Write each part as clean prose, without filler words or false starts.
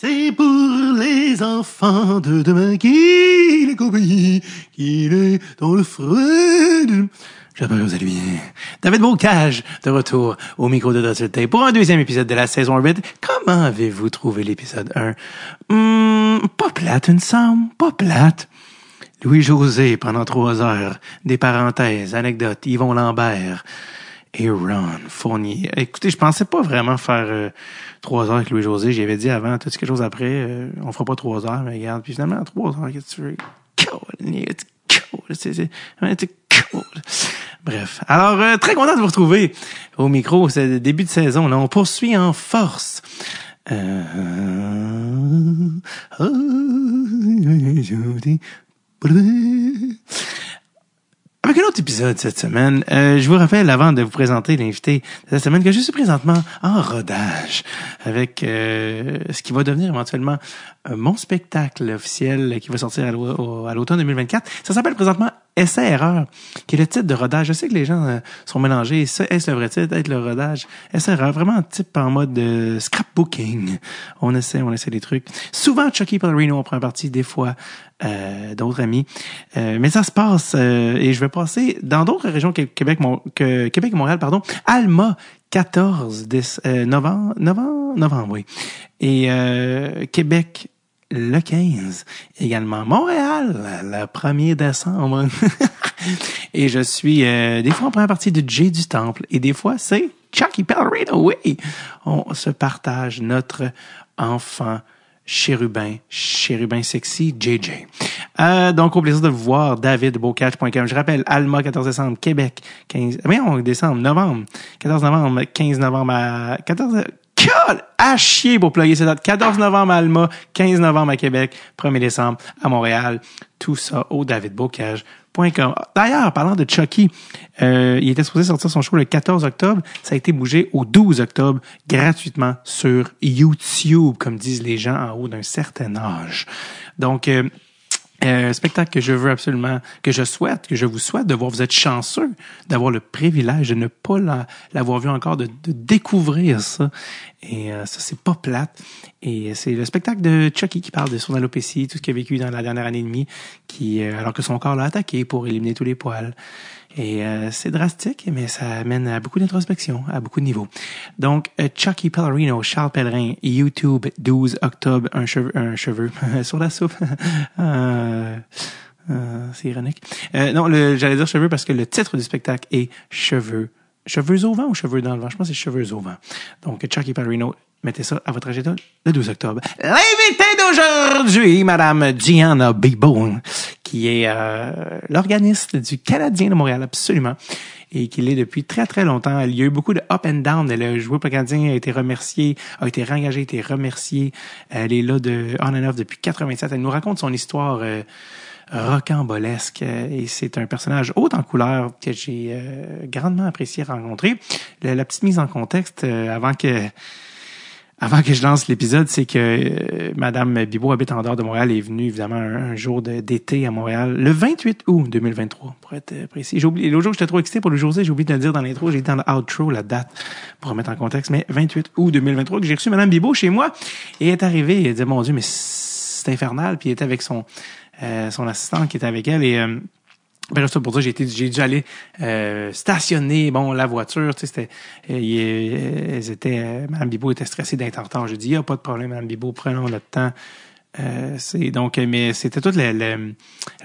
C'est pour les enfants de demain qu'il est compagnie, qu'il est dans le frais. J'espère que vous allez bien. David Bocage, de retour au micro de Drosselté pour un deuxième épisode de la saison 8. Comment avez-vous trouvé l'épisode 1? Pas plate, il me semble. Pas plate. Louis-José, pendant 3 heures. Des parenthèses, anecdotes, Yvon Lambert et Ron Fournier. Écoutez, je pensais pas vraiment faire 3 heures avec Louis-José. J'y avais dit avant, t'as-tu quelque chose après? On fera pas 3 heures, mais regarde. Puis finalement, 3 heures, qu'est-ce que tu veux? Bref. Alors, très content de vous retrouver au micro. C'est le début de saison. Là, on poursuit en force. Avec un autre épisode cette semaine, je vous rappelle, avant de vous présenter l'invité de cette semaine, que je suis présentement en rodage avec ce qui va devenir éventuellement mon spectacle officiel qui va sortir à l'automne 2024. Ça s'appelle présentement Essai-erreur, qui est le titre de rodage. Je sais que les gens sont mélangés. Ça, est-ce le vrai titre? Être le rodage? Essai-erreur, vraiment un type en mode scrapbooking. On essaie des trucs. Souvent, Chucky Pellerino, on prend partie, des fois d'autres amis. Mais ça se passe, et je vais passer dans d'autres régions que Québec et Montréal, pardon. Alma, 14 novembre, oui. Et Québec, le 15, également Montréal, le 1er décembre. Et je suis, des fois, on prend partie de Jay du Temple, et des fois, c'est Chucky Pellerino, oui! On se partage notre enfant chérubin sexy, JJ. Donc, au plaisir de vous voir, davidbocage.com. Je rappelle, Alma, 14 décembre, Québec, 15, novembre, 14 novembre, 15 novembre 14, à chier pour plugger ces dates. 14 novembre à Alma, 15 novembre à Québec, 1er décembre à Montréal. Tout ça au davidbocage.com. D'ailleurs, parlant de Chucky, il était supposé sortir son show le 14 octobre. Ça a été bougé au 12 octobre, gratuitement sur YouTube, comme disent les gens en haut d'un certain âge. Donc, spectacle que je veux absolument, que je vous souhaite de voir. Vous êtes chanceux d'avoir le privilège de ne pas l'avoir vu encore, de découvrir ça. Et ça, c'est pas plate. Et c'est le spectacle de Chucky qui parle de son alopécie, tout ce qu'il a vécu dans la dernière année et demie, alors que son corps l'a attaqué pour éliminer tous les poils. Et c'est drastique, mais ça amène à beaucoup d'introspection, à beaucoup de niveaux. Donc, Chucky Pellerino, Charles Pellerin, YouTube, 12 octobre, un cheveu sur la soupe. C'est ironique. Non, j'allais dire cheveux parce que le titre du spectacle est Cheveux au vent ou cheveux dans le vent? Je pense que c'est cheveux au vent. Donc, Chucky Pellerino, mettez ça à votre agenda le 12 octobre. L'invité d'aujourd'hui, Madame Gianna Bibo, qui est l'organiste du Canadien de Montréal, absolument, et qui l'est depuis très, très longtemps. Il y a eu beaucoup de up and down. Elle a joué pour le Canadien, a été remerciée, a été réengagée, a été remerciée. Elle est là de on and off depuis 87. Elle nous raconte son histoire rocambolesque, et c'est un personnage haut en couleur que j'ai grandement apprécié rencontrer. La petite mise en contexte avant que je lance l'épisode, c'est que Madame Bibo habite en dehors de Montréal et est venue évidemment un jour d'été à Montréal, le 28 août 2023, pour être précis. J'ai oublié, l'autre jour j'étais trop excité pour le José, j'ai oublié de le dire dans l'intro, j'ai dit dans l'outro la date pour remettre en contexte, mais 28 août 2023 que j'ai reçu Madame Bibo chez moi, et elle est arrivée, et elle dit, mon Dieu, mais c'est infernal, puis elle était avec son assistante qui était avec elle, et bref, ça pour dire, j'ai dû aller stationner la voiture, tu sais, Mme Bibo était stressée d'être en retard. J'ai dit, il n'y a pas de problème, Mme Bibo, prenons notre temps. Mais c'était toute je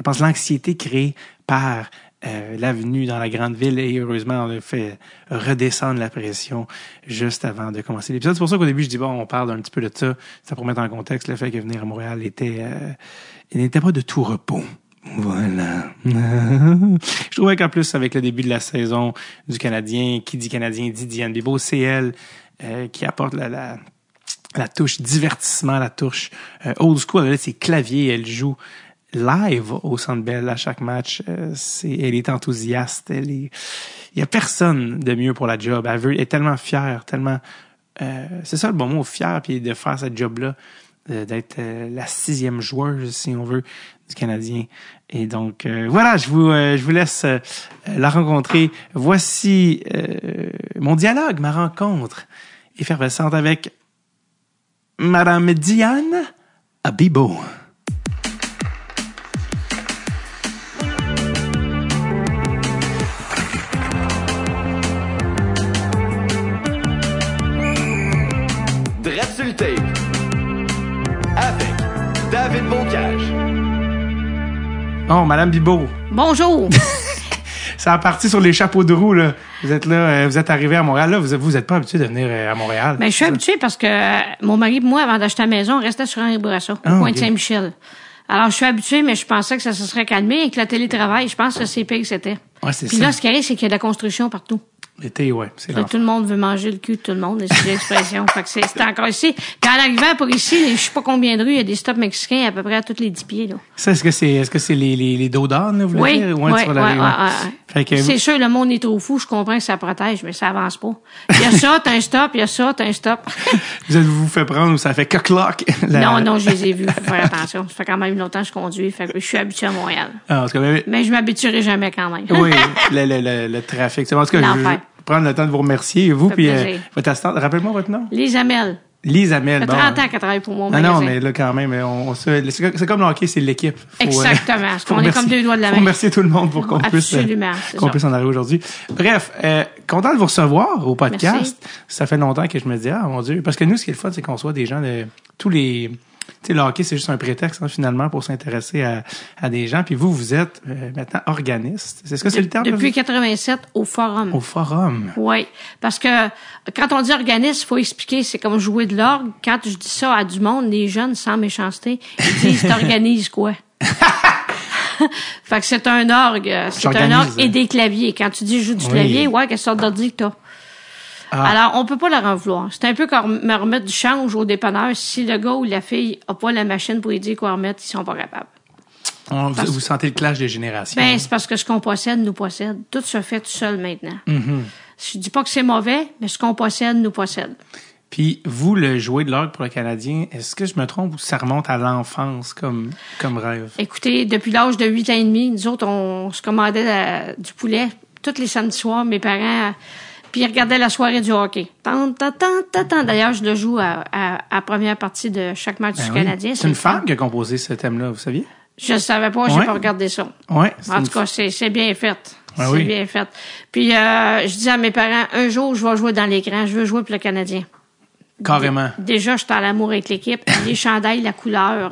pense, l'anxiété créée par l'avenue dans la grande ville, et heureusement, on a fait redescendre la pression juste avant de commencer l'épisode. C'est pour ça qu'au début, je dis, on parle un petit peu de ça pour mettre en contexte le fait que venir à Montréal il n'était pas de tout repos. Voilà. Je trouvais qu'en plus, avec le début de la saison du Canadien, qui dit Canadien dit Diane Bibo, c'est elle qui apporte la touche divertissement, la touche old school. Elle a ses claviers, elle joue live au Centre Bell à chaque match. Elle est enthousiaste. Il y a personne de mieux pour la job. Elle est tellement fière, tellement... c'est ça le bon mot, fière, puis de faire cette job-là, d'être la 6e joueuse, si on veut, du Canadien. Et donc, voilà, je vous laisse la rencontrer. Voici mon dialogue, ma rencontre effervescente avec Madame Diane Bibeau. Drette sur le tape. Avec David Bocage. Oh, Madame Bibeau. Bonjour. Ça a parti sur les chapeaux de roue, là. Vous êtes là, vous êtes arrivé à Montréal. Là, vous êtes pas habitué de venir à Montréal. Ben, je suis habituée parce que mon mari et moi, avant d'acheter la maison, on restait sur Henri Bourassa, au coin de Saint-Michel. Alors, je suis habituée, mais je pensais que ça se serait calmé. Avec le télétravail, je pense que c'est pire que c'était. Ouais, c'est Puis ça. là, ce qui arrive, c'est qu'il y a de la construction partout. L'été, ouais, c'est Là, là. tout le monde veut manger le cul de tout le monde, c'est l'expression. Fait que c'est encore ici. Puis en arrivant pour ici, je sais pas combien de rues, il y a des stops mexicains à peu près à tous les 10 pieds, là. Ça, est-ce que c'est les dos d'âne, là, vous voulez Oui, dire? oui, sur la rue, ouais. Fait que c'est sûr, le monde est trop fou. Je comprends que ça protège, mais ça avance pas. Il y a ça, t'as un stop. Il y a ça, t'as un stop. vous fait prendre ou ça fait coq-lock? Non, je les ai vus. Faut faire attention. Ça fait quand même longtemps que je conduis. Fait que je suis habituée à Montréal. Ah, en tout cas, Mais je m'habituerai jamais quand même. oui, le trafic. En tout cas, je L'enfer. prendre le temps de vous remercier. Vous, Ça fait puis plaisir. votre assistante, rappelle-moi votre nom. Les Amel. Lise Amel. Ça fait 30 ans qu'elle travaille pour mon Non, magasin. non, mais là, quand même, c'est comme le hockey, c'est l'équipe. Exactement. Parce qu'on est comme deux doigts de la main. Faut remercier tout le monde pour qu'on puisse en arriver aujourd'hui. Bref, content de vous recevoir au podcast. Merci. Ça fait longtemps que je me dis, ah, mon Dieu. Parce que nous, ce qui est le fun, c'est qu'on soit des gens de tous les... Tu sais, le hockey, c'est juste un prétexte, finalement, pour s'intéresser à des gens. Puis vous êtes maintenant organiste. Est-ce que c'est le terme? Depuis 87, au Forum. Au Forum. Oui. Parce que quand on dit organiste, il faut expliquer, c'est comme jouer de l'orgue. Quand je dis ça à du monde, les jeunes, sans méchanceté, ils disent, t'organises quoi? Fait que c'est un orgue. C'est un orgue et des claviers. Quand tu dis joue du clavier, ouais, quelle sorte d'ordi que t'as? Ah. Alors, on peut pas leur en vouloir. C'est un peu comme me remettre du change au dépanneur. Si le gars ou la fille a pas la machine pour lui dire quoi remettre, ils sont pas capables. Vous sentez le clash des générations? Ben, c'est parce que ce qu'on possède nous possède. Tout se fait tout seul maintenant. Mm-hmm. Je dis pas que c'est mauvais, mais ce qu'on possède nous possède. Puis, vous, le jouer de l'orgue pour le Canadien, est-ce que je me trompe ou ça remonte à l'enfance comme rêve? Écoutez, depuis l'âge de 8 ans et demi, nous autres, on se commandait du poulet tous les samedis soirs. Mes parents... Puis ils regardaient la soirée du hockey. D'ailleurs, je le joue à première partie de chaque match du Canadien. C'est une femme qui a composé ce thème-là, vous saviez? Je le savais pas, j'ai pas regardé ça. Ouais. En tout cas, c'est bien fait. C'est bien fait. Puis je dis à mes parents, un jour, je vais jouer dans l'écran. Je veux jouer pour le Canadien. Carrément. Déjà, j'étais en amour avec l'équipe. Les chandails, la couleur...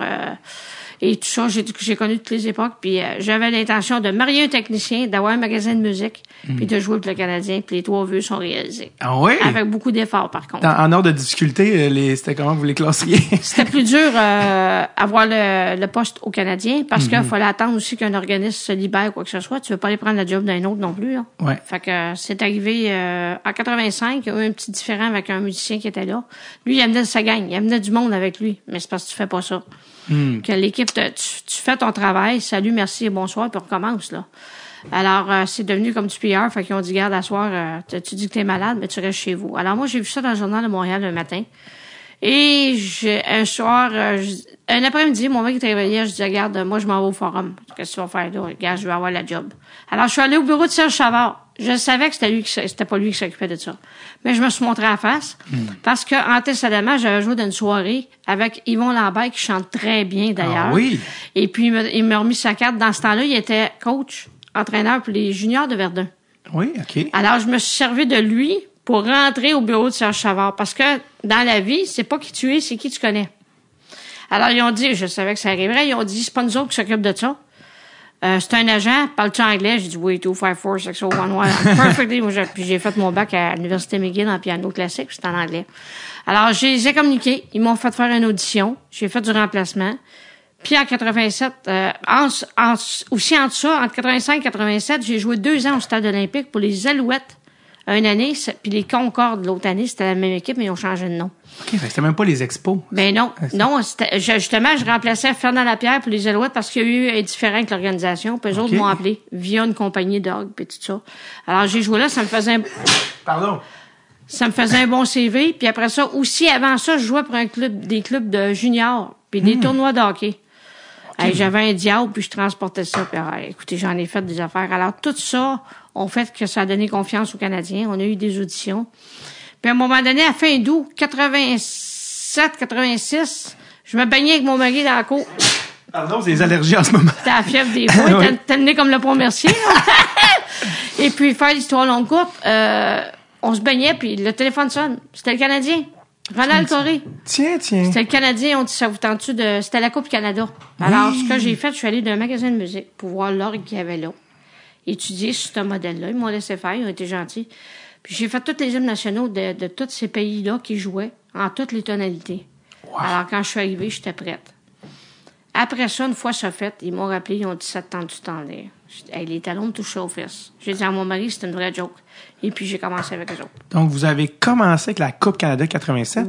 et tout ça, j'ai connu toutes les époques. Puis j'avais l'intention de marier un technicien, d'avoir un magasin de musique, puis de jouer pour le Canadien. Puis les 3 vœux sont réalisés. Ah oui? Avec beaucoup d'efforts, par contre. En ordre de difficulté, c'était comment vous les classeriez? C'était plus dur avoir le poste au Canadien parce qu'il fallait attendre aussi qu'un organisme se libère quoi que ce soit. Tu veux pas aller prendre la job d'un autre non plus. Là. Ouais. Fait que c'est arrivé en 85. Il y a eu un petit différend avec un musicien qui était là. Lui, il amenait sa gang. Il amenait du monde avec lui. Mais c'est parce que tu fais pas ça. Que l'équipe, tu fais ton travail, salut, merci et bonsoir, puis on recommence, là. Alors, c'est devenu comme du PR, fait qu'ils ont dit, garde, à soir, tu dis que t'es malade, mais tu restes chez vous. Alors, moi, j'ai vu ça dans le journal de Montréal un matin. Et un soir, un après-midi, mon mec était réveillé, je dis, regarde, moi, je m'en vais au Forum. Qu'est-ce que tu vas faire là? Regarde, je vais avoir la job. Alors, je suis allée au bureau de Serge Savard. Je savais que c'était pas lui qui s'occupait de ça. Mais je me suis montré à la face. Parce que, antécédemment, j'avais joué dans une soirée avec Yvon Lambert, qui chante très bien, d'ailleurs. Ah oui? Et puis, il m'a remis sa carte. Dans ce temps-là, il était coach, entraîneur pour les juniors de Verdun. Oui, OK. Alors, je me suis servi de lui pour rentrer au bureau de Serge Savard. Parce que, dans la vie, c'est pas qui tu es, c'est qui tu connais. Alors, ils ont dit, je savais que ça arriverait, ils ont dit, c'est pas nous autres qui s'occupent de ça. C'est un agent, parles-tu anglais? J'ai dit, oui, 254 6011. Perfectly. Puis j'ai fait mon bac à l'Université McGill en piano classique, puis c'était en anglais. Alors, j'ai communiqué. Ils m'ont fait faire une audition. J'ai fait du remplacement. Puis en 87, aussi entre ça, entre 85 et 87, j'ai joué 2 ans au Stade olympique pour les Alouettes. Une année, puis les Concordes l'autre année, c'était la même équipe, mais ils ont changé de nom. OK, c'était même pas les Expos. Ben non. Non, justement, je remplaçais Fernand Lapierre pour les Alouettes parce qu'il y a eu un différent avec l'organisation. Puis eux autres m'ont appelé via une compagnie d'orgue puis tout ça. Alors, j'ai joué là, ça me faisait un bon CV. Puis après ça, aussi, avant ça, je jouais pour des clubs de juniors puis des tournois de hockey. Okay. J'avais un diable, puis je transportais ça. Puis, écoutez, j'en ai fait des affaires. Alors, tout ça, on fait que ça a donné confiance aux Canadiens. On a eu des auditions. Puis, à un moment donné, à fin d'août 87, 87, 86, je me baignais avec mon mari dans la cour. Pardon, c'est les allergies en ce moment. T'as la fièvre des fois, Oui. t'as le nez comme le pont Mercier. Et puis, faire l'histoire longue courte, on se baignait, puis le téléphone sonne. C'était le Canadien. Ronald Coré. Tiens. C'était le Canadien, on dit, ça vous tente-tu de... C'était la Coupe Canada. Alors, ce que j'ai fait, je suis allée d'un magasin de musique pour voir l'orgue qu'il y avait là. Étudier sur ce modèle-là. Ils m'ont laissé faire, ils ont été gentils. Puis j'ai fait tous les hymnes nationaux de tous ces pays-là qui jouaient en toutes les tonalités. Wow. Alors, quand je suis arrivée, j'étais prête. Après ça, une fois ça fait, ils m'ont rappelé, ils ont dit, ça te tente du temps d'air. Hey, les talons me touchaient aux fesses. J'ai dit à mon mari, c'était une vraie joke. Et puis, j'ai commencé avec eux autres. Donc, vous avez commencé avec la Coupe Canada 87?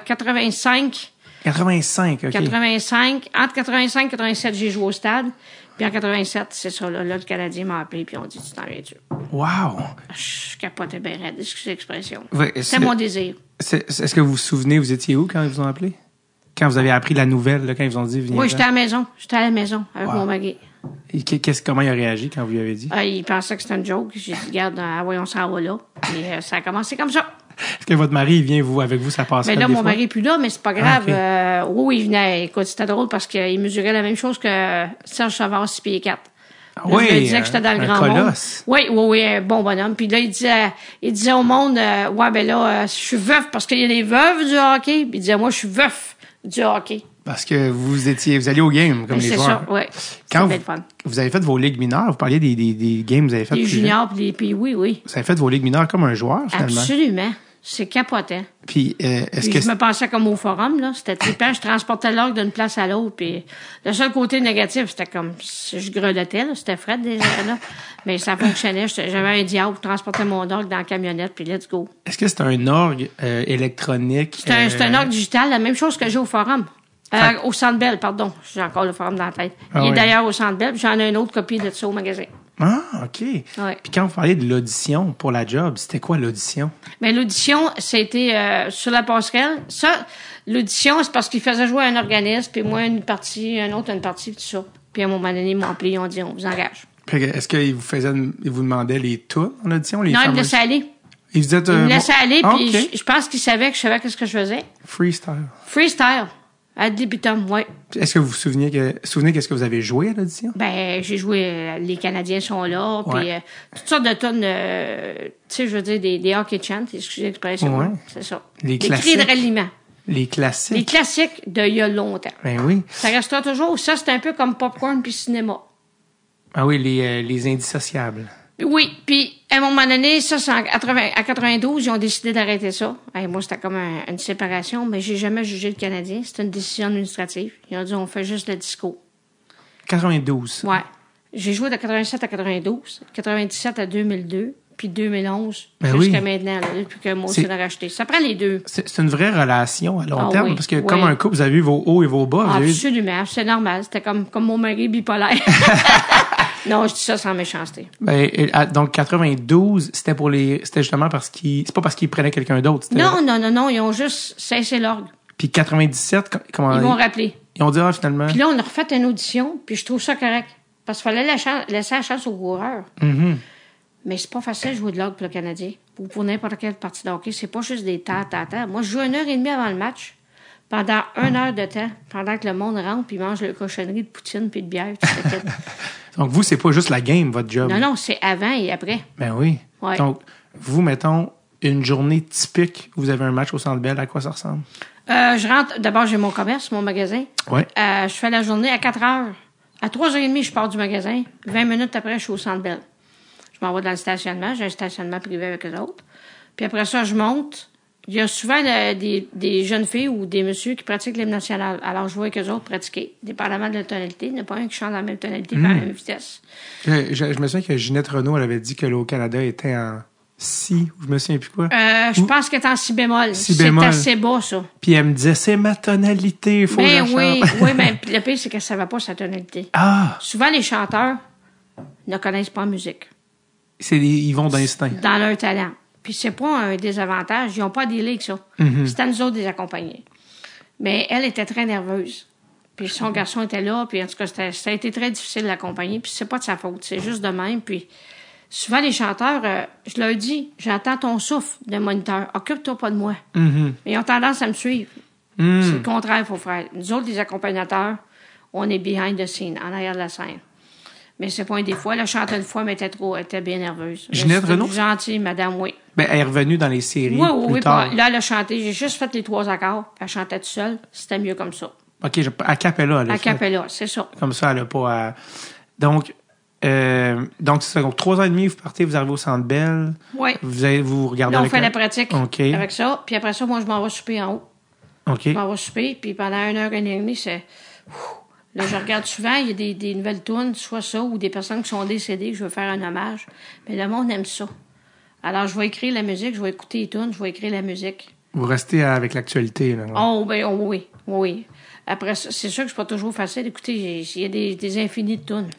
85. 85, OK. 85. Entre 85 et 87, j'ai joué au stade. Puis en 87, c'est ça, là, le Canadien m'a appelé, puis on dit, tu t'en viens-tu? Wow! Je capotais bien raide, excusez l'expression. Ouais, c'est mon désir. Est-ce que vous vous souvenez, vous étiez où quand ils vous ont appelé? Quand vous avez appris la nouvelle, là, quand ils vous ont dit, venez. Oui, j'étais à la maison. J'étais à la maison avec mon mari. Et comment il a réagi quand vous lui avez dit? Il pensait que c'était une joke. J'ai dit, regarde, voyons, on s'en va là. Et ça a commencé comme ça. Est-ce que votre mari, il vient avec vous, ça passe pas? Mais là, des mon fois? mari est plus là, mais c'est pas grave. Ah, okay. Oui, il venait. Écoute, c'était drôle parce qu'il mesurait la même chose que Serge Savard, 6 pieds 4. Là, oui, je lui disais que j'étais dans le grand colosse. monde. Oui, un bon bonhomme. Puis là, il disait au monde, ouais, ben là, je suis veuf parce qu'il y a des veuves du hockey. Puis il disait, moi, je suis veuf du hockey. Parce que vous alliez au game, comme les joueurs. C'est ça, oui. Quand c'était fun. Vous avez fait vos ligues mineures, vous parliez des games que vous avez fait. Les juniors, puis oui. Vous avez fait vos ligues mineures comme un joueur, finalement. Absolument. C'est capotant. Puis, je me pensais comme au forum, là. C'était trippant. Je transportais l'orgue d'une place à l'autre. Puis le seul côté négatif, c'était comme, je grelottais, là. C'était frais, déjà, là. Mais ça fonctionnait. J'avais un diable pour transporter mon orgue dans la camionnette, puis let's go. Est-ce que c'est un orgue électronique? C'est un orgue digital, la même chose que j'ai au forum. Au Centre Bell, pardon. J'ai encore le forum dans la tête. Il est d'ailleurs au Centre Bell, puis j'en ai une autre copie de ça au magasin. Ah, OK. Ouais. Puis quand vous parliez de l'audition pour la job, c'était quoi l'audition? Mais l'audition, c'était sur la passerelle. Ça, l'audition, c'est parce qu'ils faisaient jouer un organisme, puis moi, une partie, un autre, une partie, tout ça. Puis à un moment donné, ils m'ont appelé, ils ont dit, on vous engage. Puis est-ce qu'ils vous demandaient les tunes en audition? Non, ils me laissaient aller. Ils vous me laissaient aller, puis je pense qu'ils savaient que je savais qu'est-ce que je faisais. Freestyle. Freestyle. Ad libitum, oui. Est-ce que vous vous souvenez qu'est-ce que vous avez joué à l'audition? Ben, j'ai joué Les Canadiens sont là, puis toutes sortes de tonnes, tu sais, je veux dire, des hockey chants, excusez l'expression. Ouais. C'est ça. Les cris de ralliement. Les classiques. Les classiques d'il y a longtemps. Ben oui. Ça restera toujours. Ça, c'est un peu comme popcorn puis cinéma. Ah oui, les indissociables. Oui, puis à un moment donné, ça, c'est à 92, ils ont décidé d'arrêter ça. Et moi, c'était comme une séparation, mais j'ai jamais jugé le Canadien. C'était une décision administrative. Ils ont dit, on fait juste le disco. 92. Ouais. J'ai joué de 87 à 92, 97 à 2002, puis 2011 jusqu'à maintenant, là, depuis que moi aussi, l'a racheté. Ça prend les deux. C'est une vraie relation à long terme, oui, parce que comme un couple, vous avez eu vos hauts et vos bas. Absolument, c'est normal. C'était comme mon mari bipolaire. Non, je dis ça sans méchanceté. Ben, donc 92, c'était justement c'est pas parce qu'ils prenaient quelqu'un d'autre. Non, ils ont juste cessé l'orgue. Puis 97, comment ils m'ont rappelé. Ils ont dit finalement. Puis là, on a refait une audition, puis je trouve ça correct. Parce qu'il fallait laisser la chance aux coureurs. Mm-hmm. Mais c'est pas facile de jouer de l'orgue pour le Canadien. Ou pour n'importe quelle partie de hockey. C'est pas juste des tas. Moi, je joue 1h30 avant le match. Pendant 1 heure de temps. Pendant que le monde rentre puis mange le cochonnerie de poutine puis de bière. Donc, vous, c'est pas juste la game, votre job. Non, c'est avant et après. Ben oui. Ouais. Donc, vous, mettons, une journée typique, vous avez un match au Centre Bell, à quoi ça ressemble? Je rentre, d'abord, j'ai mon commerce, mon magasin. Ouais. Je fais la journée à 4 heures. À 3h30, je pars du magasin. 20 minutes après, je suis au Centre Bell. Je m'en vais dans le stationnement. J'ai un stationnement privé avec eux autres. Puis après ça, je monte. Il y a souvent des jeunes filles ou des messieurs qui pratiquent l'hymne national. Alors, je vois avec eux autres pratiquer, dépendamment de la tonalité. Il n'y en a pas un qui chante dans la même tonalité, pas à la même vitesse. Je me souviens que Ginette Renaud, elle avait dit que l'eau Canada était en si, je me souviens plus quoi. Je pense qu'elle est en si bémol. Si bémol. C'est assez bas, ça. Puis elle me disait, c'est ma tonalité, il faut que je la chante. Oui, mais le pire, c'est qu'elle ne savait pas sa tonalité. Ah! Souvent, les chanteurs ne connaissent pas la musique. Ils vont d'instinct. Dans leur talent. Puis c'est pas un désavantage. Ils n'ont pas à dealer avec ça. Mm-hmm. C'est à nous autres de les accompagner. Mais elle était très nerveuse. Puis son garçon était là. Puis en tout cas, ça a été très difficile de l'accompagner. Puis c'est pas de sa faute. C'est juste de même. Puis souvent, les chanteurs, je leur dis, j'entends ton souffle de moniteur. Occupe-toi pas de moi. Mm-hmm. Mais ils ont tendance à me suivre. C'est le contraire qu'il faut faire. Nous autres, les accompagnateurs, on est behind the scene, en arrière de la scène. Mais c'est pas un défaut. Elle a chanté une fois, mais elle était bien nerveuse. Ginette Renaud? Gentille, madame, oui. Ben, elle est revenue dans les séries plus tard. Là, elle a chanté. J'ai juste fait les 3 accords. Elle chantait toute seule. C'était mieux comme ça. OK, a cappella. A cappella, c'est ça. Comme ça, elle a pas à... Donc, c'est ça. Donc, 3 ans et demi, vous partez, vous arrivez au Centre Bell. Oui. Vous regardez Là, on fait la pratique OK. avec ça. Puis après ça, moi, je m'en vais souper en haut. OK. Je m'en vais souper. Puis pendant 1h30, c'est... Là, je regarde souvent, il y a des nouvelles tunes, soit ça, ou des personnes qui sont décédées, que je veux faire un hommage. Mais le monde aime ça. Alors, je vais écrire la musique, je vais écouter les tunes, je vais écrire la musique. Vous restez avec l'actualité, là. Oui. Après, c'est sûr que c'est pas toujours facile. Écoutez, il y a des infinis de tunes.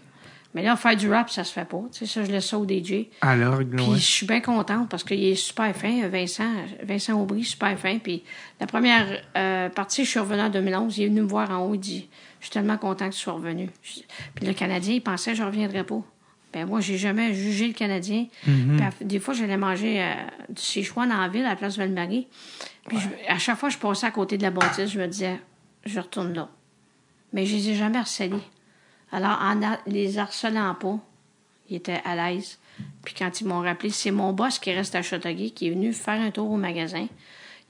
Mais là, faire du rap, ça se fait pas. Tu sais, ça, je laisse ça au DJ. Alors, puis je suis bien contente parce qu'il est super fin, Vincent Aubry, super fin. Puis la première partie, je suis revenue en 2011. Il est venu me voir en haut, il dit « Je suis tellement content que tu sois revenu. » Puis le Canadien, il pensait que je reviendrais pas. Ben moi, j'ai jamais jugé le Canadien. Puis des fois, j'allais manger chez Chouane en ville, à la place Val-Marie. Puis à chaque fois, je passais à côté de la bâtisse, je me disais « Je retourne là. » Mais je les ai jamais harcelés. Alors, les harcelant pas, ils étaient à l'aise. Puis quand ils m'ont rappelé, c'est mon boss qui reste à Châteauguay, qui est venu faire un tour au magasin.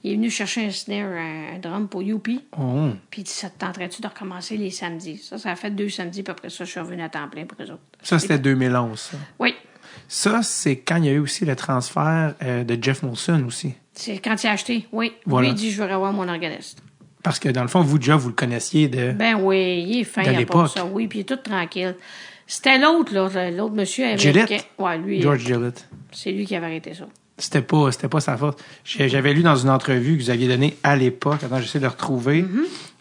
Il est venu chercher un snare, un drum pour Youpi. Oh. Puis il dit, ça te tenterait-tu de recommencer les samedis? Ça a fait 2 samedis, puis après ça, je suis revenu à temps plein pour eux autres. Ça, c'était 2011, ça? Oui. Ça, c'est quand il y a eu aussi le transfert de Jeff Molson aussi. C'est quand il a acheté, oui. Voilà. Lui, il dit, je veux revoir mon organiste. Parce que, dans le fond, vous, déjà, vous le connaissiez de... Ben oui, il est fin à part ça. Oui, puis il est tout tranquille. C'était l'autre, là. L'autre monsieur américain. Gillette? Ouais, lui. George Gillette. C'est lui qui avait arrêté ça. C'était pas sa faute. J'avais lu dans une entrevue que vous aviez donnée à l'époque. Attends, j'essaie de le retrouver.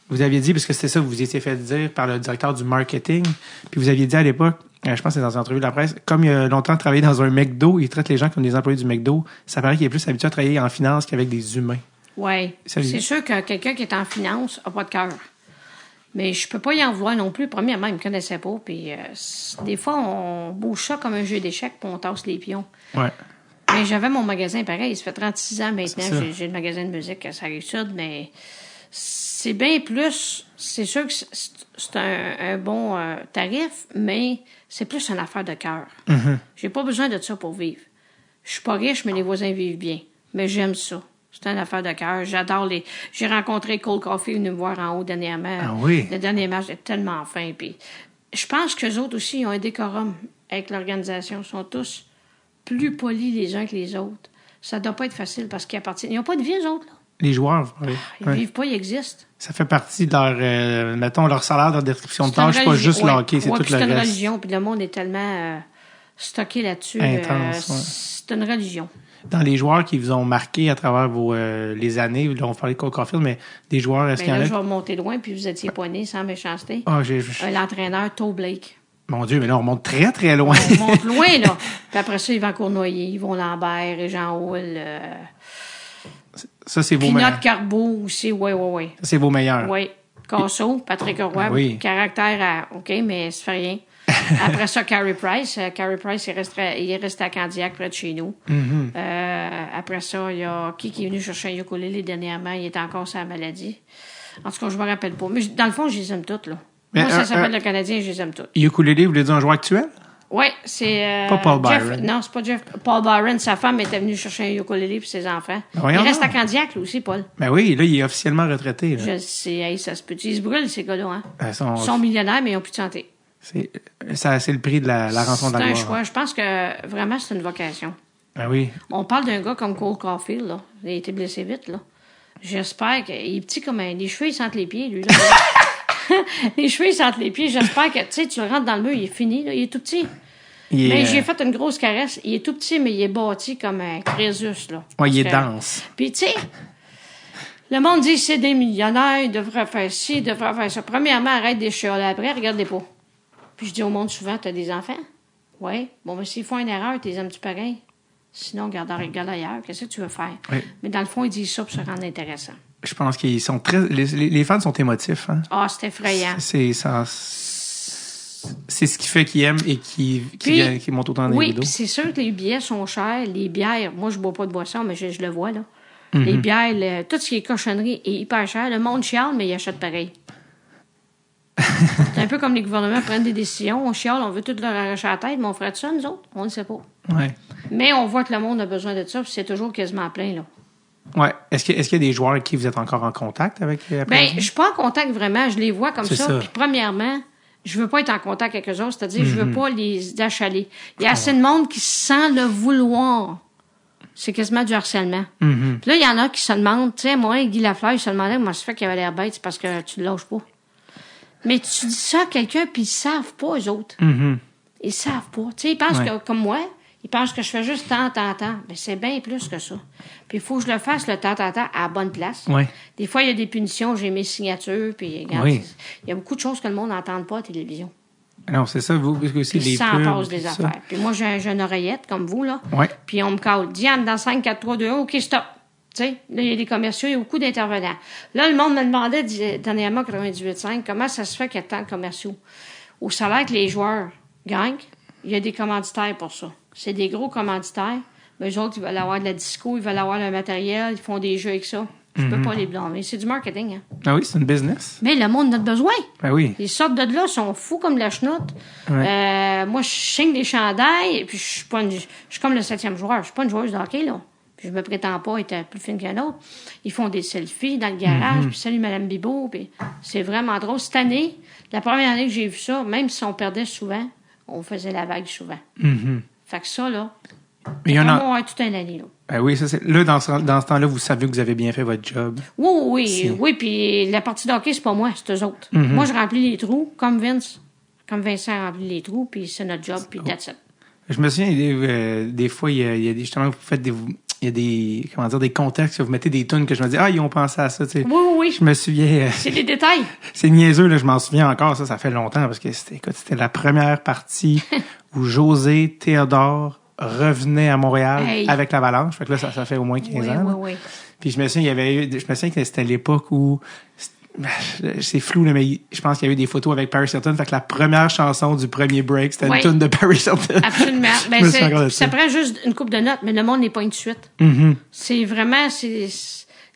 Vous aviez dit, parce que c'était ça, vous vous étiez fait dire par le directeur du marketing, puis vous aviez dit à l'époque, je pense que c'est dans une entrevue de la presse, comme il a longtemps travaillé dans un McDo, il traite les gens comme des employés du McDo, ça paraît qu'il est plus habitué à travailler en finance qu'avec des humains. Oui. C'est sûr que quelqu'un qui est en finance n'a pas de cœur. Mais je peux pas y en vouloir non plus. Premièrement, il me connaissait pas. Puis des fois, on bouge ça comme un jeu d'échecs, puis on tasse les pions. Ouais. Mais j'avais mon magasin pareil. Ça fait 36 ans maintenant. J'ai le magasin de musique à Sarre-Sud, mais c'est bien plus. C'est sûr que c'est un bon tarif, mais c'est plus une affaire de cœur. J'ai pas besoin de ça pour vivre. Je suis pas riche, mais les voisins vivent bien. Mais j'aime ça. C'est une affaire de cœur. J'adore les... J'ai rencontré Cole Caulfield venu me voir en haut dernièrement. Ah oui? Le dernier match était tellement fin. Puis je pense qu'eux autres aussi, ils ont un décorum avec l'organisation. Ils sont tous plus polis les uns que les autres. Ça doit pas être facile parce qu'ils appartiennent... Ils n'ont pas de vie, eux autres, là. Les joueurs, vous parlez. Ils vivent pas, ils existent. Ça fait partie de leur... mettons, leur salaire, leur description de tâche. C'est pas juste le hockey, c'est tout le reste. C'est une religion. Puis le monde est tellement stocké là-dessus. Intense, c'est une religion. Dans les joueurs qui vous ont marqué à travers les années, là, on parlait de Cole Caulfield, mais des joueurs, est-ce qu'il y en a? Je vais remonter loin, puis vous étiez pas né sans méchanceté. L'entraîneur, Toe Blake. Mon Dieu, mais là, on remonte très, très loin. On monte loin, là. Puis après ça, Yvan Cournoyer, Yvon Lambert, Régent Houle. Ça, c'est vos meilleurs. Pinot Carbeau aussi, oui. Ça, c'est vos meilleurs. Oui. Casso, Patrick Roy, oui. Caractère OK, mais ça fait rien. Après ça, Carey Price. Carey Price, il est resté à Candiac, près de chez nous. Après ça, il y a qui est venu chercher un ukulélé dernièrement. Il était encore sur la maladie. En tout cas, je me rappelle pas. Mais dans le fond, je les aime toutes, là. Moi, ça s'appelle le Canadien, je les aime toutes. Ukulélé, vous voulez dire un joueur actuel? Oui, c'est... pas Paul Byron. Non, c'est pas Jeff. Paul Byron, sa femme était venue chercher un ukulélé pour ses enfants. Il reste à Candiac, lui aussi, Paul. Ben oui, là, il est officiellement retraité. Là. Je sais, hey, ça se peut. Ils se brûlent, ces gars-là, hein? Ils sont millionnaires, mais ils n'ont plus de santé. C'est le prix de la rançon de la gloire. C'est un choix. Je pense que vraiment, c'est une vocation. Ben oui. On parle d'un gars comme Cole Caulfield, là. Il a été blessé vite, là. J'espère qu'il est petit comme un... Les cheveux, ils sentent les pieds, lui, là. Les cheveux, ils sentent les pieds. J'espère que, tu sais, tu le rentres dans le mur, il est fini, là. Il est tout petit. Mais j'ai fait une grosse caresse. Il est tout petit, mais il est bâti comme un Crésus, là. Oui, il est dense. Puis, tu sais, le monde dit c'est des millionnaires, ils devraient faire ci, ils devraient faire ça. Premièrement, arrête des chialer après, regarde-les pas. Puis je dis au monde souvent, t'as des enfants? Oui. Bon, mais s'ils font une erreur, t'es aimes-tu pareil? Sinon, regarde ailleurs. Qu'est-ce que tu veux faire? Oui. Mais dans le fond, ils disent ça pour se rendre intéressant. Je pense qu'ils sont très... Les fans sont émotifs, hein? Ah, c'est effrayant. C'est ce qui fait qu'ils aiment et qui montent autant dans les vidéos. Oui, puis c'est sûr que les billets sont chers. Les bières, moi, je bois pas de boisson, mais je le vois, là. Les bières, tout ce qui est cochonnerie est hyper cher. Le monde chiale, mais il achète pareil. C'est un peu comme les gouvernements prennent des décisions. On chiale, on veut tout leur arracher la tête, mais on ferait ça, nous autres? On ne sait pas. Ouais. Mais on voit que le monde a besoin de ça, puis c'est toujours quasiment plein, là. Ouais. Est-ce qu'il y a des joueurs avec qui vous êtes encore en contact avec Je suis pas en contact vraiment. Je les vois comme C'est ça. Puis premièrement, je veux pas être en contact avec eux autres. C'est-à-dire, je veux pas les achaler. Il y a assez de monde qui sent le vouloir. C'est quasiment du harcèlement. Puis là, il y en a qui se demandent, tu sais, moi, Guy Lafleur, il se demandait comment ça fait qu'il avait l'air bête, c'est parce que tu le lâches pas. Mais tu dis ça à quelqu'un, puis ils savent pas, eux autres. Ils savent pas. Tu sais, ils pensent que, comme moi, ils pensent que je fais juste tant. Mais c'est bien plus que ça. Puis il faut que je le fasse, le tant, à la bonne place. Ouais. Des fois, il y a des punitions, j'ai mes signatures, puis regarde, il y a beaucoup de choses que le monde n'entend pas à la télévision. Non, c'est ça, vous, parce que aussi Puis les ça en pubs, passe des tout ça. affaires. Puis moi, j'ai une oreillette, comme vous, là. Ouais. Puis on me cale. Diane, dans 5, 4, 3, 2, 1, OK, stop. Tu sais, là, il y a des commerciaux, il y a beaucoup d'intervenants. Là, le monde me demandait, dernièrement, 98.5, comment ça se fait qu'il y a tant de commerciaux? Au salaire que les joueurs gagnent, il y a des commanditaires pour ça. C'est des gros commanditaires. Mais eux autres, ils veulent avoir de la disco, ils veulent avoir le matériel, ils font des jeux avec ça. Je peux pas les blâmer. C'est du marketing, hein. Ah oui, c'est une business. Mais le monde en a besoin. Ben oui. Ils sortent de là, ils sont fous comme de la chenoute. Moi, je signe des chandails, et puis je suis comme le 7e joueur. Je suis pas une joueuse de hockey, là. Puis je me prétends pas être plus fine qu'un autre. Ils font des selfies dans le garage, puis salut Madame Bibeau, puis c'est vraiment drôle. Cette année, la première année que j'ai vu ça, même si on perdait souvent, on faisait la vague souvent. Fait que ça, là, Mais il y en a... vraiment toute une année, là. Ben oui, ça c'est. Là, dans ce temps-là, vous savez que vous avez bien fait votre job. Oui, puis la partie de hockey, c'est pas moi, c'est eux autres. Moi, je remplis les trous, comme Vincent remplit les trous, puis c'est notre job, puis that's it. Je me souviens, des fois, il y a des, justement, vous faites il y a des, comment dire, des contextes, que vous mettez des tunes que je me dis, ils ont pensé à ça, tu sais. Oui. Je me souviens. C'est des détails. C'est niaiseux, là, je m'en souviens encore, ça fait longtemps, parce que c'était la première partie où José Théodore revenait à Montréal avec l'Avalanche. Fait que là, ça fait au moins 15 ans. Oui. Puis je me souviens que c'était l'époque où, c'est flou, là, mais je pense qu'il y a eu des photos avec Paris Hilton. Fait que la première chanson du premier break, c'était une tune de Paris Hilton. Absolument. Ben, ça prend juste une couple de notes, mais le monde n'est pas une suite. C'est vraiment,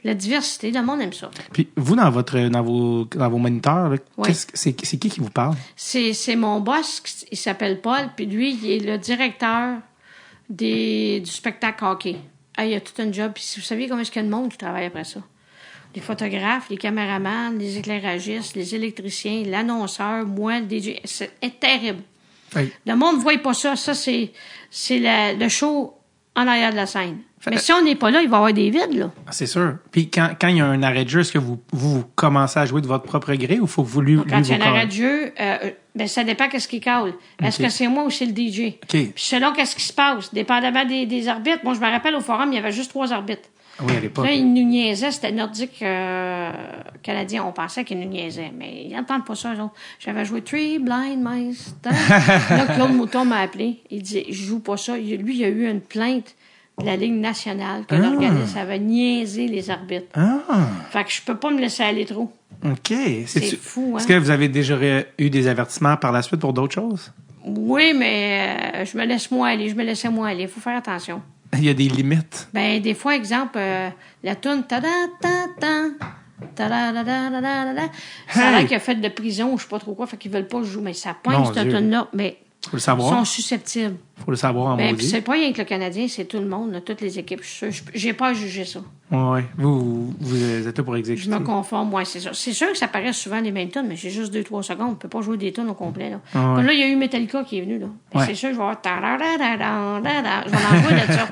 la diversité, le monde aime ça. Puis vous, dans vos moniteurs, là, c'est qui vous parle? C'est mon boss, il s'appelle Paul, puis lui, il est le directeur du spectacle hockey. Il y a tout un job. Puis vous savez combien est-ce qu'il y a de monde qui travaille après ça? Les photographes, les caméramans, les éclairagistes, les électriciens, l'annonceur, moi, le DJ. C'est terrible. Oui. Le monde ne voit pas ça. Ça, c'est le show en arrière de la scène. Mais si on n'est pas là, il va y avoir des vides, là. C'est sûr. Puis quand il y a un arrêt de jeu, est-ce que vous commencez à jouer de votre propre gré ou faut que vous lui quand il y a un arrêt de jeu, ça dépend qu'est-ce qui cale. Est-ce que c'est moi ou c'est le DJ? Puis selon qu'est-ce qui se passe, dépendamment des arbitres. Moi, je me rappelle, au forum, il y avait juste 3 arbitres. Oui, à l'époque. Là, ils nous niaisaient. C'était nordique canadien. On pensait qu'ils nous niaisaient. Mais ils n'entendent pas ça, eux autres. J'avais joué Three Blind Mice. Là, Claude Mouton m'a appelé. Il dit, je joue pas ça. Lui, il a eu une plainte de la Ligue nationale que l'organisme avait niaisé les arbitres. Fait que je peux pas me laisser aller trop. OK. C'est fou, hein? Est-ce que vous avez déjà eu des avertissements par la suite pour d'autres choses? Oui, mais je me laisse moins aller. Je me laissais moins aller. Il faut faire attention. Il y a des limites. Ben, des fois, exemple, la toune ça a l'air qu'il a fait de prison ou je sais pas trop quoi, fait qu'ils veulent pas jouer. Mais ça pointe cette toune-là. Mais faut le savoir. Ils sont susceptibles. Faut le savoir en maudit. Puis c'est pas rien que le Canadien, c'est tout le monde, là, toutes les équipes. Je suis sûr. J'ai pas à juger ça. Oui. Vous êtes là pour exécuter. Je me conforme, c'est ça. C'est sûr que ça paraît souvent les mêmes tunes, mais j'ai juste 2-3 secondes. On peut pas jouer des tunes au complet, là. Comme là, il y a eu Metallica qui est venu, là. C'est sûr, je vais avoir je vais en jouer de ça.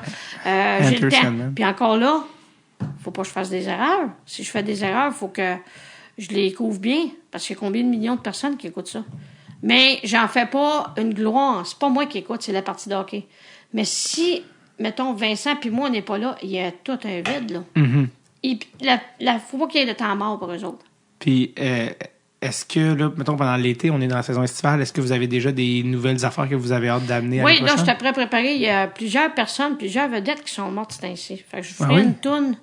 J'ai le temps. Puis encore là, faut pas que je fasse des erreurs. Si je fais des erreurs, faut que je les couvre bien, parce qu'il y a combien de millions de personnes qui écoutent ça. Mais j'en fais pas une gloire. C'est pas moi qui écoute, c'est la partie de hockey. Mais si, mettons, Vincent puis moi, on n'est pas là, il y a tout un vide, là. Et faut pas qu'il y ait de temps mort pour eux autres. Puis, est-ce que, là, mettons, pendant l'été, on est dans la saison estivale, est-ce que vous avez déjà des nouvelles affaires que vous avez hâte d'amener à la prochaine? Oui, là, je suis prêt à préparer. Il y a plusieurs personnes, plusieurs vedettes qui sont mortes c'est ainsi. Fait que je ferai une toune.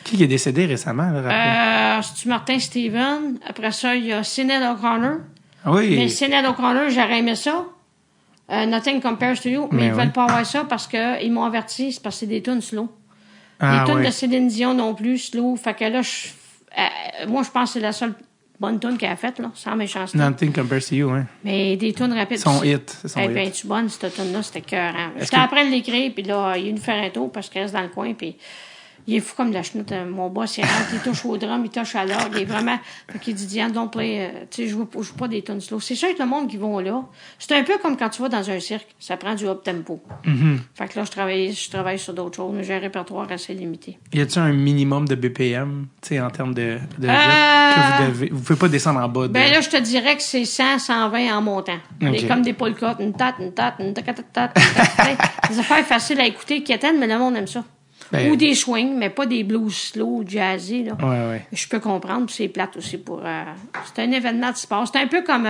Qui est décédé récemment, là? C'est-tu Martin Steven. Après ça, il y a Sinéad O'Connor. Oui. Mais Sinéad O'Connor, j'aurais aimé ça. Nothing compares to you. Mais ils veulent pas avoir ça parce qu'ils m'ont averti. C'est parce que c'est des tunes slow. Les tunes de Céline Dion non plus, slow. Fait que là, moi, je pense que c'est la seule bonne tune qu'elle a faite, là, sans méchanceté. Nothing Compares to You, hein. Mais des tunes rapides. Son hit, c'est son hit. Ben, tu bonne, cette tune-là, c'était cœurant. J'étais après de l'écrire, puis là, il est venu faire un tour parce qu'il reste dans le coin, puis il est fou comme de la chenoute. Mon boss, il rentre, il touche au drum, il touche à l'orgue, il est vraiment... Fait qu'il dit, Diane, don't play... tu sais, je joue pas des tunes slow. C'est sûr que le monde qui vont là, c'est un peu comme quand tu vas dans un cirque. Ça prend du up-tempo. Fait que là, je travaille sur d'autres choses, mais j'ai un répertoire assez limité. Y a-t-il un minimum de BPM, tu sais, en termes de que vous devez... Vous pouvez pas descendre en bas de... Ben là, je te dirais que c'est 100, 120 en montant. Okay. Comme des polkas, une tate, des affaires faciles à écouter, qui atteignent, mais le monde aime ça. Ben, ou des swings, mais pas des blues slow, jazzy, là. Ouais. Je peux comprendre, puis c'est plate aussi pour... c'est un événement de sport. C'est un peu comme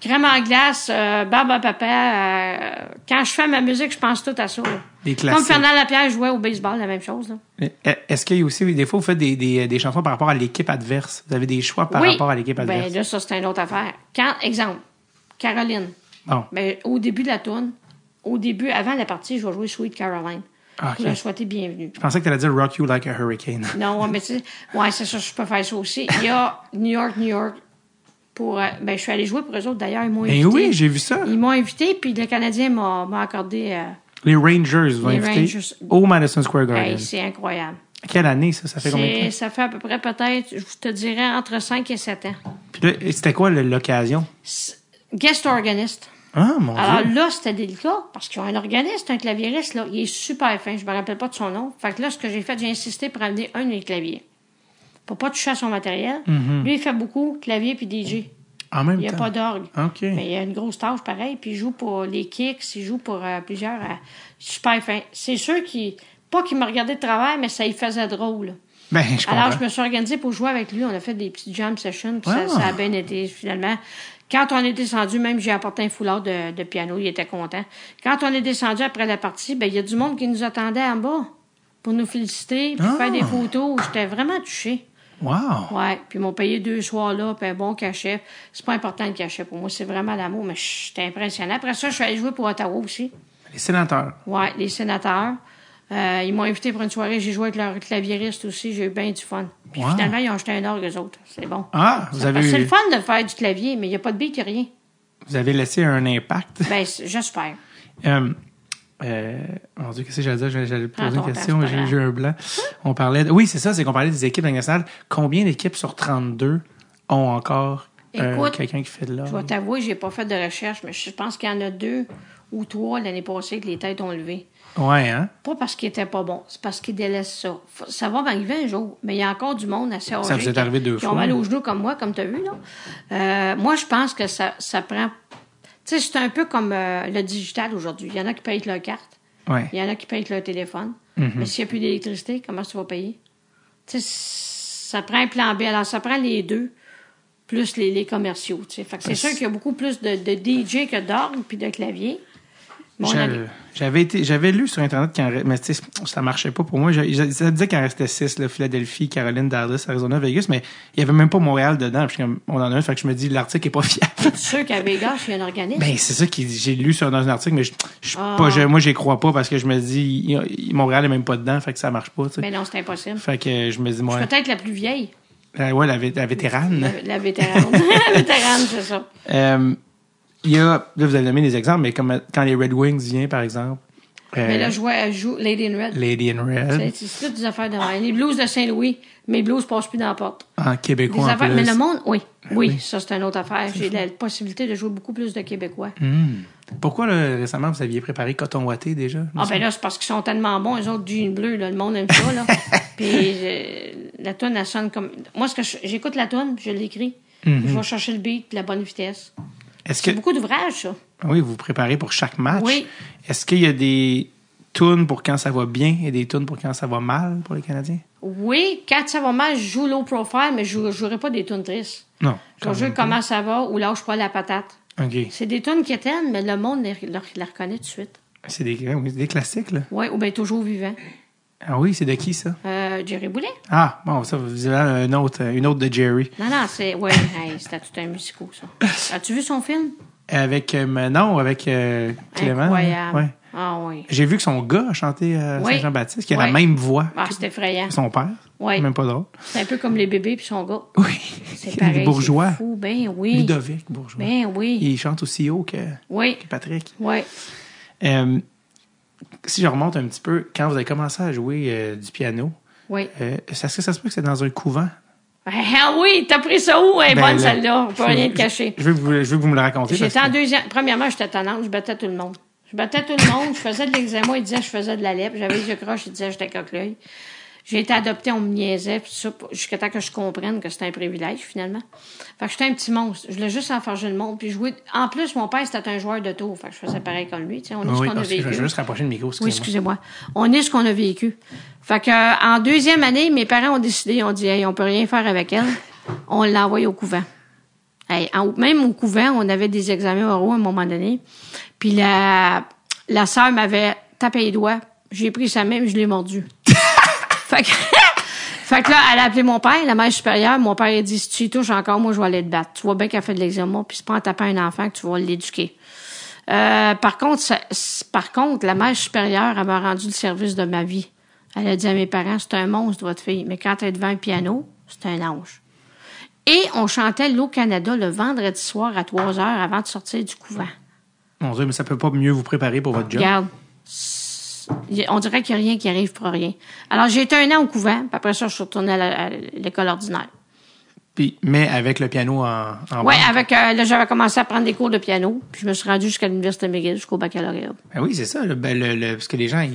crème en glace, barbe à papa. Quand je fais ma musique, je pense tout à ça. Des classiques. Comme Fernand Lapierre jouait au baseball, la même chose, là. Est-ce qu'il y a aussi, des fois, vous faites des chansons par rapport à l'équipe adverse? Vous avez des choix par rapport à l'équipe adverse? Ben là, ça, c'est une autre affaire. Exemple, Caroline. Bon. Ben, au début de la tourne, avant la partie, je vais jouer Sweet Caroline. Okay. Pour leur souhaiter bienvenue. Je pensais que tu allais dire Rock You Like a Hurricane. Non, mais tu sais, ouais, c'est ça, je peux faire ça aussi. Il y a New York, pour... ben, je suis allée jouer pour eux autres, d'ailleurs, ils m'ont invité. Eh oui, j'ai vu ça. Ils m'ont invité, puis le Canadien m'a accordé... les Rangers vont inviter au Madison Square Garden. Hey, c'est incroyable. Quelle année, ça? Ça fait combien de temps? Ça fait à peu près, peut-être, je te dirais, entre 5 et 7 ans. Puis là, c'était quoi l'occasion? Guest organiste. Ah, mon Dieu. Alors là, c'était délicat, parce qu'ils ont un organiste, un claviériste, là. Il est super fin. Je me rappelle pas de son nom. Fait que là, ce que j'ai fait, j'ai insisté pour amener un de mes claviers. Pour pas toucher à son matériel. Lui, il fait beaucoup clavier puis DJ. En même temps? Il n'y a pas d'orgue. OK. Mais il y a une grosse tâche, pareil. Puis il joue pour les kicks, il joue pour plusieurs. Super fin. C'est sûr pas qu'il me regardait de travers, mais ça y faisait drôle. Ben, je comprends. Alors, je me suis organisée pour jouer avec lui. On a fait des petites jam sessions, puis ça a bien été, finalement. Quand on est descendu, même j'ai apporté un foulard de piano, il était content. Quand on est descendu après la partie, ben il y a du monde qui nous attendait en bas pour nous féliciter, puis faire des photos. J'étais vraiment touchée. Wow! Ouais, puis ils m'ont payé 2 soirs là, puis un bon cachet. C'est pas important le cachet pour moi, c'est vraiment l'amour, mais j'étais impressionnée. Après ça, je suis allée jouer pour Ottawa aussi. Les sénateurs. Ouais, les sénateurs. Ils m'ont invité pour une soirée, j'ai joué avec leur claviériste aussi, j'ai eu bien du fun. Puis finalement, ils ont acheté un orgue, eux autres. C'est bon. Ah, vous avez... C'est le fun de faire du clavier, mais il n'y a pas de beat, il n'y a rien. Vous avez laissé un impact. Ben, j'espère. Mon Dieu, qu'est-ce que j'allais dire? J'allais poser une question, mais j'ai eu un blanc. On parlait... Oui, c'est ça, c'est qu'on parlait des équipes nationales. Combien d'équipes sur 32 ont encore quelqu'un qui fait de l'orgue? Je vais t'avouer, j'ai pas fait de recherche, mais je pense qu'il y en a 2 ou 3 l'année passée que les têtes ont levé. Ouais, hein? Pas parce qu'ils étaient pas bons, c'est parce qu'ils délaissent ça. Ça va m'arriver un jour, mais il y a encore du monde assez âgé. Ça vous est arrivé 2 fois? Qui ont mal aux genoux comme moi, comme tu as vu, là. Moi, je pense que ça prend... Tu sais, c'est un peu comme le digital aujourd'hui. Il y en a qui payent avec leur carte. Ouais. Il y en a qui payent avec leur téléphone. Mais s'il n'y a plus d'électricité, comment tu vas payer? Tu sais, ça prend un plan B. Alors, ça prend les deux, plus les commerciaux, tu sais. Fait que c'est sûr qu'il y a beaucoup plus de DJ que d'orgue puis de clavier. J'avais lu sur Internet mais tu sais, ça marchait pas pour moi. Ça disait qu'il en restait 6, là, Philadelphie, Caroline, Dallas, Arizona, Vegas, mais il y avait même pas Montréal dedans. Puis on en a un, fait que je me dis, l'article est pas fiable. C'est sûr qu'à Vegas, il y a un organisme. Ben, c'est ça que j'ai lu dans un article, mais moi, j'y crois pas parce que je me dis, Montréal est même pas dedans, fait que ça marche pas, tu sais. Ben non, c'est impossible. Fait que je me dis, moi. Je suis peut-être la plus vieille. Ouais, la vétérane. La vétérane. La vétérane, c'est ça. Là, vous avez donné des exemples, mais comme quand les Red Wings viennent, par exemple. Mais là, je joue Lady in Red. Lady in Red. C'est toutes des affaires de même. Les blues de Saint-Louis, mes blues passent plus dans la porte. En québécois, en plus. Mais le monde, oui, ça, c'est une autre affaire. J'ai la possibilité de jouer beaucoup plus de Québécois. Pourquoi, là, récemment, vous aviez préparé Coton Watté, déjà? Ben là, c'est parce qu'ils sont tellement bons, eux autres, jeans bleus, là, le monde aime ça, là. Puis la toune, elle sonne comme... Moi, j'écoute la toune, je l'écris. Je vais chercher le beat, la bonne vitesse. C'est beaucoup d'ouvrages, ça. Oui, vous préparez pour chaque match. Oui. Est-ce qu'il y a des tunes pour quand ça va bien et des tunes pour quand ça va mal pour les Canadiens? Oui, quand ça va mal, je joue low profile, mais je ne jouerai pas des tunes tristes. Non. Je vais jouer comment ça va ou lâche pas la patate. OK. C'est des tunes qui éteignent, mais le monde les reconnaît tout de suite. C'est des classiques, là? Oui, ou bien toujours vivant. Ah oui, c'est de qui, ça? Jerry Boulet. Ah, bon, ça, vous avez une autre de Jerry. Non, c'est... Oui, c'était tout un musical, ça. As-tu vu son film? Avec Clément. Incroyable. Ouais. Ah oui. J'ai vu que son gars a chanté Saint-Jean-Baptiste, qui a la même voix c'est effrayant. que son père. Oui. C'est même pas drôle. C'est un peu comme les bébés puis son gars. Oui. C'est pareil. Les bourgeois. C'est fou. Ben oui. Ludovic Bourgeois. Ben oui. Il chante aussi haut que Patrick. Oui. Si je remonte un petit peu, quand vous avez commencé à jouer du piano, est-ce que ça se peut que c'est dans un couvent? Ah oui, t'as pris ça où? Elle est bonne, celle-là. On peut rien te cacher. Je veux que vous me le racontiez. J'étais en deuxième. Premièrement, j'étais tannante. Je battais tout le monde. Je faisais de l'eczéma. Il disait que je faisais de la lèpre. J'avais les yeux croches. Il disait que j'étais coque-l'œil. J'ai été adoptée, on me niaisait, puis ça, jusqu'à temps que je comprenne que c'était un privilège, finalement. Fait que j'étais un petit monstre. Je voulais juste enfarger le monde, puis jouer. En plus, mon père, c'était un joueur de tour. Fait que je faisais pareil comme lui. On est ce qu'on a vécu. Je vais juste rapprocher le micro, excusez-moi. Oui, excusez-moi. On est ce qu'on a vécu. Fait que, en deuxième année, mes parents ont décidé, on dit, hey, on peut rien faire avec elle. On l'a envoyée au couvent. Hey, même au couvent, on avait des examens oraux à un moment donné. Puis la sœur m'avait tapé les doigts. J'ai pris sa main, je l'ai mordu. Fait que là, elle a appelé mon père, la mère supérieure. Mon père a dit, si tu y touches encore, moi, je vais aller te battre. Tu vois bien qu'elle fait de l'eczéma, puis c'est pas en tapant un enfant que tu vas l'éduquer. Par contre, la mère supérieure, elle m'a rendu le service de ma vie. Elle a dit à mes parents, c'est un monstre, votre fille. Mais quand elle est devant un piano, c'est un ange. Et on chantait l'Eau Canada le vendredi soir à 3h avant de sortir du couvent. Mon Dieu, mais ça peut pas mieux vous préparer pour votre job. Regarde. On dirait qu'il n'y a rien qui arrive pour rien. Alors, j'ai été 1 an au couvent, puis après ça, je suis retournée à l'école ordinaire. Puis, mais avec le piano en oui, là, j'avais commencé à prendre des cours de piano, puis je me suis rendue jusqu'à l'Université McGill, jusqu'au baccalauréat. Ben oui, c'est ça. Parce que les gens,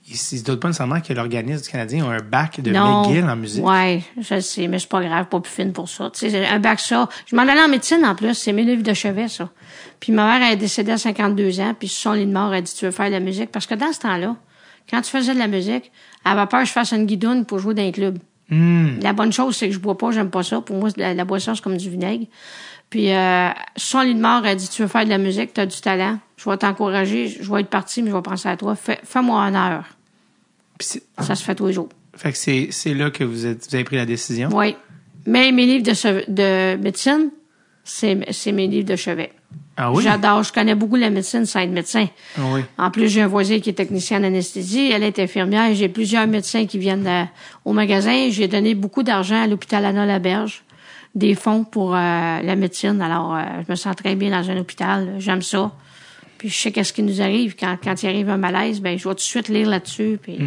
ils se doutent pas nécessairement que l'organisme du Canadien a un bac de McGill en musique. Oui, je le sais, mais c'est pas grave, pas plus fine pour ça. Tu sais, un bac, ça. Je m'en allais en médecine, en plus. C'est mes livres de chevet, ça. Puis ma mère, elle est décédée à 52 ans, puis sur son lit de mort, elle a dit, tu veux faire de la musique? Parce que dans ce temps-là, quand tu faisais de la musique, elle avait peur que je fasse une guidoune pour jouer dans un club. La bonne chose, c'est que je bois pas, j'aime pas ça. Pour moi, la boisson, c'est comme du vinaigre. Puis, sur son lit de mort, elle a dit, tu veux faire de la musique, t'as du talent, je vais t'encourager, je vais être partie, mais je vais penser à toi. Fais-moi honneur. Ça se fait tous les jours. Fait que c'est là que vous avez pris la décision? Oui. Mais mes livres de médecine, c'est mes livres de chevet. Ah oui? J'adore. Je connais beaucoup la médecine sans être médecin. Ah oui. En plus, j'ai un voisin qui est technicien en anesthésie. Elle est infirmière. J'ai plusieurs médecins qui viennent au magasin. J'ai donné beaucoup d'argent à l'hôpital Anna-Laberge, des fonds pour la médecine. Alors, je me sens très bien dans un hôpital. J'aime ça. Puis je sais qu'est-ce qui nous arrive. Quand il arrive un malaise, ben je vais tout de suite lire là-dessus. Puis,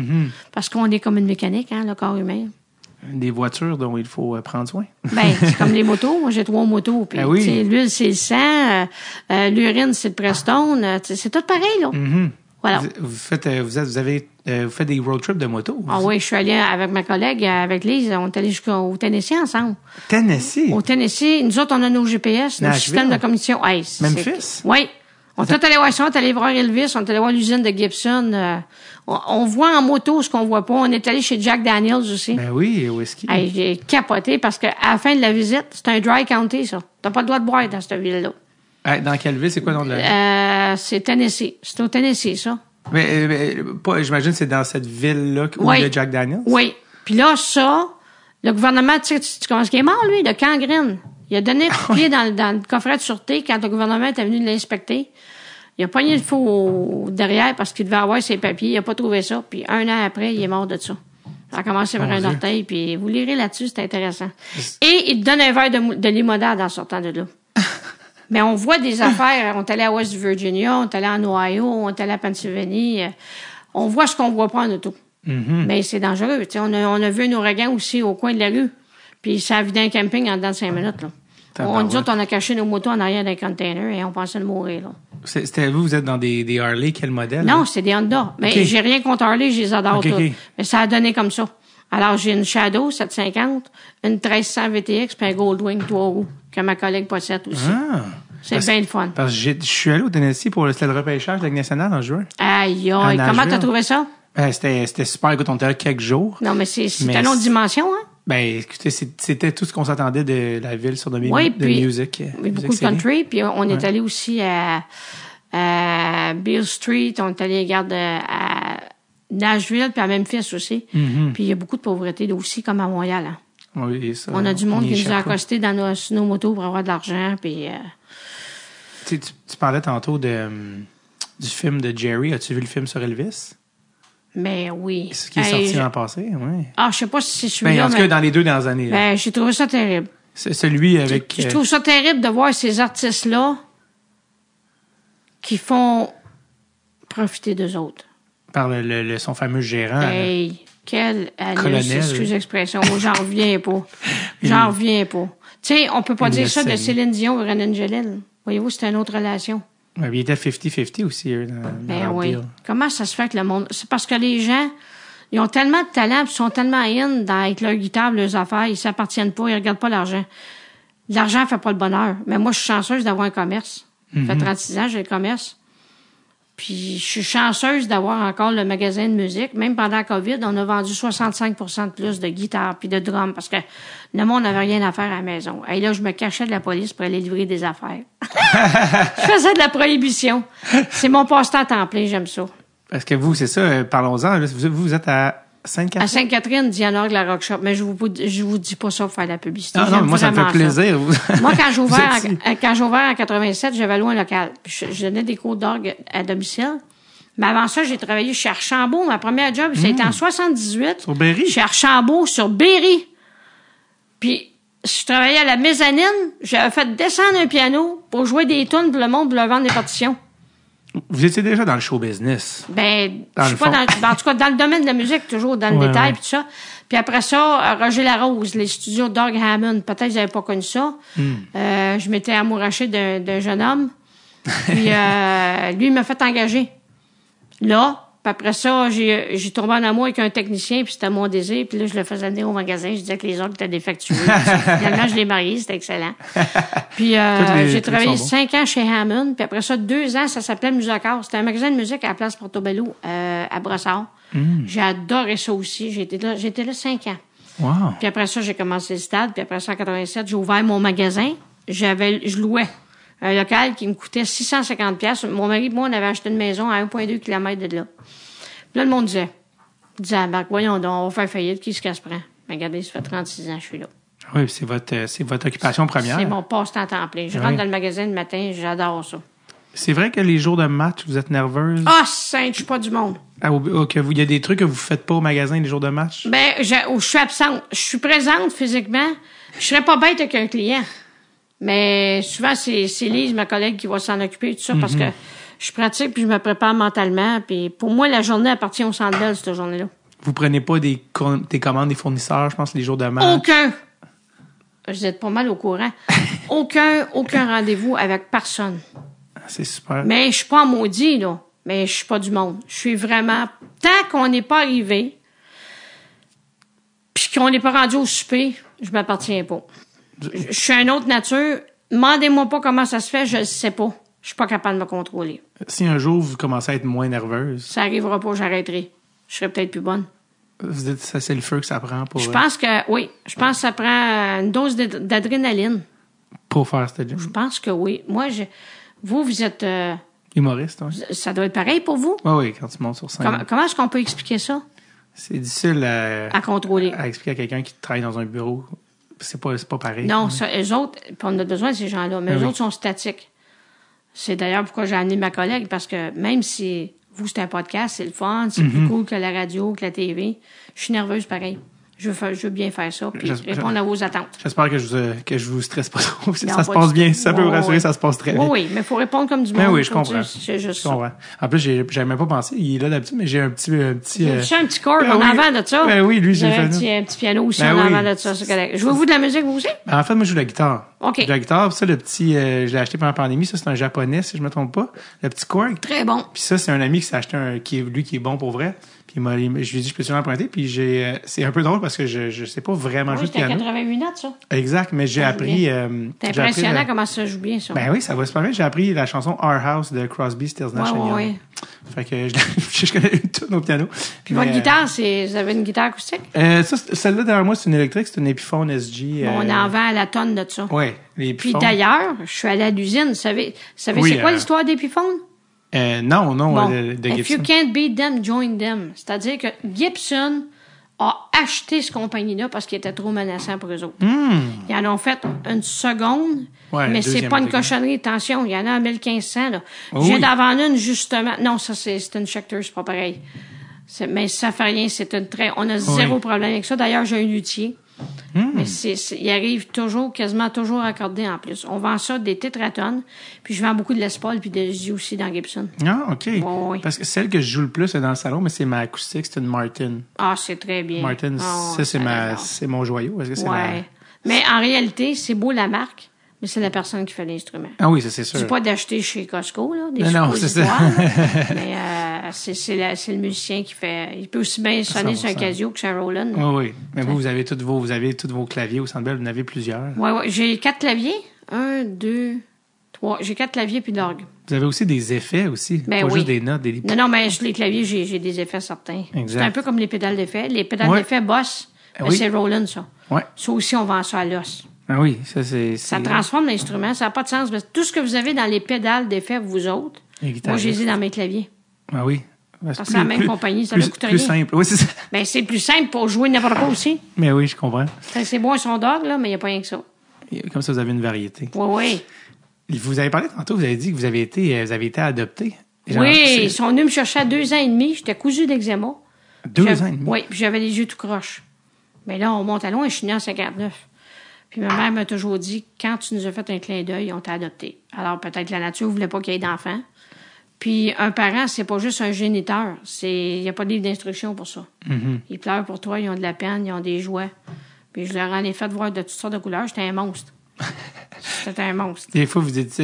parce qu'on est comme une mécanique, le corps humain. Des voitures dont il faut prendre soin. Ben, c'est comme les motos. Moi, j'ai 3 motos. Puis, l'huile, c'est le sang. L'urine, c'est le Prestone. C'est tout pareil, là. Voilà. Vous faites des road trips de moto? Ah oui, je suis allée avec ma collègue, avec Lise. On est allés jusqu'au Tennessee ensemble. Tennessee? Au Tennessee. Nous autres, on a nos GPS, nos systèmes de communication. Hey, Memphis? Oui. On est allé voir ça, on est allé voir Elvis, on est allé voir l'usine de Gibson. On voit en moto ce qu'on voit pas. On est allé chez Jack Daniels aussi. Ben oui, whisky. Hey, j'ai capoté parce qu'à la fin de la visite, c'est un dry county, ça. T'as pas le droit de boire dans cette ville-là. Hey, dans quelle ville? C'est quoi le nom de la ville? C'est Tennessee. C'est au Tennessee, ça. Mais j'imagine que c'est dans cette ville-là où il y a Jack Daniels? Oui. Puis là, ça, le gouvernement, tu commences qui est mort, lui, de Cangrine. Il a donné un pied dans le coffret de sûreté quand le gouvernement était venu l'inspecter. Il a pogné le fou derrière parce qu'il devait avoir ses papiers. Il a pas trouvé ça. Puis 1 an après, il est mort de ça. Ça a commencé par un orteil. Puis vous lirez là-dessus, c'est intéressant. Et il te donne un verre de limonade en sortant de là. Mais on voit des affaires. On est allé à West Virginia, on est allé en Ohio, on est allé à Pennsylvanie. On voit ce qu'on voit pas en auto. Mais c'est dangereux. On a vu un ouragan aussi au coin de la rue. Puis ça a vidé un camping en dedans de 5 minutes. Là. Nous autres, on a caché nos motos en arrière d'un container et on pensait de mourir. Là. C'était vous êtes dans des Harley, quel modèle? Non, c'était des Honda. Mais j'ai rien contre Harley, je les adore toutes. Mais ça a donné comme ça. Alors, j'ai une Shadow 750, une 1300 VTX puis un Goldwing 3 roues que ma collègue possède aussi. C'est bien le fun. Parce que je suis allé au Tennessee pour le repêchage de la Ligue nationale en juin. Aïe, comment t'as trouvé ça? C'était super. Écoute, on était là quelques jours. Non, mais c'est une autre dimension, hein? Ben, écoutez, c'était tout ce qu'on s'attendait de la ville sur de musique. Oui, beaucoup de country. Puis on est allé aussi à Beale Street. On est allé, à Nashville, puis à Memphis aussi. Puis il y a beaucoup de pauvreté là aussi, comme à Montréal. Hein. Oui, ça. On a du monde qui nous a accostés dans nos motos pour avoir de l'argent. Puis tu parlais tantôt de du film de Jerry. As-tu vu le film sur Elvis? Mais oui. C'est ce qui est sorti l'an passé, oui. Ah, je sais pas si c'est celui-là. En tout cas, dans les 2 dernières années. Ben, j'ai trouvé ça terrible. C'est celui avec... Je trouve ça terrible de voir ces artistes-là qui font profiter d'eux autres. Par son fameux gérant. Hey, quel colonel. Excuse l'expression. J'en reviens pas. J'en reviens pas. Tu sais, on peut pas dire ça de Céline Dion et René Angelil. Voyez-vous, c'était une autre relation. Il était 50-50 aussi, eux, dans leur oui. deal. Comment ça se fait que le monde... C'est parce que les gens, ils ont tellement de talent, ils sont tellement in avec leur guitare, leurs affaires, ils s'appartiennent pas, ils regardent pas l'argent. L'argent fait pas le bonheur. Mais moi, je suis chanceuse d'avoir un commerce. Ça fait 36 ans, j'ai le commerce. Puis, je suis chanceuse d'avoir encore le magasin de musique. Même pendant la COVID, on a vendu 65% de plus de guitares puis de drums parce que le monde n'avait rien à faire à la maison. Et là, je me cachais de la police pour aller livrer des affaires. Je faisais de la prohibition. C'est mon passe-temps à temps plein, j'aime ça. Parce que vous, c'est ça, parlons-en. Là, vous êtes à Sainte-Catherine? À Sainte-Catherine, Dialogue, la Rock Shop. Mais je vous dis pas ça pour faire de la publicité. Non, moi, ça me fait plaisir. Moi, quand j'ai ouvert en 87, j'avais loué un local. Je donnais des cours d'orgue à domicile. Mais avant ça, j'ai travaillé chez Archambault. Ma première job, c'était en 78. Sur Berry? Chez Archambault, sur Berry. Puis, je travaillais à la mezzanine. J'avais fait descendre un piano pour jouer des tunes pour le monde pour leur vendre des partitions. Vous étiez déjà dans le show business. Ben, je suis pas en tout cas, dans le domaine de la musique, toujours dans le détail, puis tout ça. Puis après ça, Roger Larose, les studios Doug Hammond, peut-être que j'avais pas connu ça. Je m'étais amourachée d'un jeune homme. Puis, lui, il m'a fait engager. Là, puis après ça, j'ai tombé en amour avec un technicien, puis c'était mon désir. Puis là, je le faisais venir au magasin. Je disais que les orgues étaient défectueux. Finalement, je l'ai marié, c'était excellent. Puis j'ai travaillé 5 ans chez Hammond. Puis après ça, 2 ans, ça s'appelait Musacor. C'était un magasin de musique à la place Portobello, à Brossard. J'ai adoré ça aussi. J'étais là 5 ans. Wow. Puis après ça, j'ai commencé le stade. Puis après ça, en 87, j'ai ouvert mon magasin. Je louais un local qui me coûtait 650$. Mon mari et moi, on avait acheté une maison à 1,2 km de là. Puis là, le monde disait à Marc, voyons donc, on va faire faillite, qui se prend? Mais regardez, ça fait 36 ans que je suis là. Oui, c'est votre occupation première. C'est mon passe-temps à temps plein. Je rentre dans le magasin le matin, j'adore ça. C'est vrai que les jours de match, vous êtes nerveuse? Ah, sainte, je suis pas du monde. Il y a des trucs que vous faites pas au magasin les jours de match? Ben, je suis absente. Je suis présente physiquement. Je serais pas bête avec un client. Mais souvent, c'est Lise, ma collègue, qui va s'en occuper, tout ça, parce que je pratique puis je me prépare mentalement. Puis pour moi, la journée appartient au Centre Bell, cette journée-là. Vous prenez pas des commandes des fournisseurs, je pense, les jours de match? Aucun. Vous êtes pas mal au courant. Aucun rendez-vous avec personne. C'est super. Mais je suis pas en maudit, là. Mais je suis pas du monde. Je suis vraiment... Tant qu'on n'est pas arrivé, puis qu'on n'est pas rendu au souper, je m'appartiens pas. Je suis une autre nature. Demandez-moi pas comment ça se fait, je le sais pas. Je suis pas capable de me contrôler. Si un jour vous commencez à être moins nerveuse... Ça arrivera pas, j'arrêterai. Je serai peut-être plus bonne. Vous dites ça, c'est le feu que ça prend pour... Je pense que, oui. Je pense que ça prend une dose d'adrénaline. Pour faire cette job? Je pense que oui. Moi, vous êtes... humoriste, oui. Ça doit être pareil pour vous? Oui, quand tu montes sur scène. Comment est-ce qu'on peut expliquer ça? C'est difficile à contrôler. À expliquer à quelqu'un qui travaille dans un bureau. C'est pas pareil. Non, ça, eux autres, on a besoin de ces gens-là, mais eux autres sont statiques. C'est d'ailleurs pourquoi j'ai amené ma collègue, parce que même si vous, c'est un podcast, c'est le fun, c'est plus cool que la radio, que la TV, je suis nerveuse pareil. Je veux bien faire ça, puis répondre à vos attentes. J'espère que je vous stresse pas trop. Ça se passe bien. Si ça peut vous rassurer, ça se passe très bien. Oui, mais il faut répondre comme du monde. Oui, je comprends. C'est juste ça. En plus, j'avais même pas pensé. Il est là d'habitude, mais j'ai un petit... J'ai un petit corps en avant de ça. Ben oui, lui, j'ai fait un petit piano aussi en avant de ça. C'est correct. Jouez-vous de la musique, vous aussi? En fait, moi, je joue de la guitare. OK. Je joue de la guitare. Ça, le petit... je l'ai acheté pendant la pandémie. Ça, c'est un japonais, si je me trompe pas. Le petit Korg. Très bon. Puis ça, c'est un ami qui s'est acheté qui est bon pour vrai. Puis je lui ai dit, je peux-tu l'emprunter? Puis c'est un peu drôle parce que je sais pas vraiment jouer de piano. Oui, c'était à 88 notes, ça. Exact, mais j'ai appris... c'est impressionnant comment ça joue bien, ça. Ben oui, ça va super bien. J'ai appris la chanson Our House de Crosby, Stills, Nash & Young. Oui. Fait que je connais tout au piano. Puis votre guitare, vous avez une guitare acoustique? Celle-là, derrière moi, c'est une électrique. C'est une Epiphone SG. On en vend à la tonne de ça. Oui, les Epiphones. Puis d'ailleurs, je suis allée à l'usine. Vous savez c'est quoi l'histoire d'Epiphone? Non, bon, de Gibson. If you can't beat them, join them. C'est-à-dire que Gibson a acheté cette compagnie-là parce qu'il était trop menaçant pour eux autres. Ils en ont fait une seconde, mais c'est pas une cochonnerie. Attention, il y en a à 1500. Là. J'ai d'avant une, justement. Non, ça, c'est une Schecter, c'est pas pareil. Mais ça fait rien, on a zéro problème avec ça. D'ailleurs, j'ai un luthier. Mais il arrive quasiment toujours accordé en plus. On vend ça des tétratones, puis je vends beaucoup de Les Paul puis de Z aussi dans Gibson. Ah, OK. Oui. Parce que celle que je joue le plus dans le salon, mais c'est ma acoustique, c'est une Martin. Ah, c'est très bien. Martin, c'est mon joyau. Est-ce que c'est Mais en réalité, c'est beau la marque, mais c'est la personne qui fait l'instrument. Ah oui, ça c'est sûr. C'est pas d'acheter chez Costco, là, des non, c'est ça. Mais c'est le musicien qui fait. Il peut aussi bien sonner sur un Casio que sur un Roland. Oui. Mais vous avez tous vos claviers au Centre Bell, vous en avez plusieurs. Oui. J'ai 4 claviers. 1, 2, 3. J'ai 4 claviers puis d'orgue. Vous avez aussi des effets aussi, pas juste des notes. Non, mais sur les claviers, j'ai des effets certains. Exact. C'est un peu comme les pédales d'effet. Les pédales d'effet Boss, c'est Roland, ça. Oui. Ça aussi, on vend ça à l'os. Ah oui, ça c'est... Ça transforme l'instrument, ça n'a pas de sens. Tout ce que vous avez dans les pédales d'effet, vous autres, moi, je les ai dans mes claviers. Ah oui. Parce que c'est la même compagnie, ça ne coûte rien. Plus simple, oui, c'est ça. Ben, c'est plus simple pour jouer n'importe quoi aussi. Mais oui, je comprends. C'est bon un son d'orgue, là, mais il n'y a pas rien que ça. Comme ça, vous avez une variété. Oui. Vous avez parlé tantôt, vous avez dit que vous avez été adopté. Oui, ils sont venus me chercher à 2 ans et demi. J'étais cousu d'eczéma. 2 ans et demi? Oui, puis j'avais les yeux tout croches. Mais là, on monte à loin, je suis née en 59. Puis ma mère m'a toujours dit, quand tu nous as fait un clin d'œil, on t'a adopté. Alors peut-être la nature ne voulait pas qu'il y ait d'enfants. Puis un parent, c'est pas juste un géniteur. Il n'y a pas de livre d'instruction pour ça. Mm-hmm. Ils pleurent pour toi, ils ont de la peine, ils ont des joies. Puis je leur en ai fait voir de toutes sortes de couleurs. J'étais un monstre. C'était un monstre. Des fois, vous dites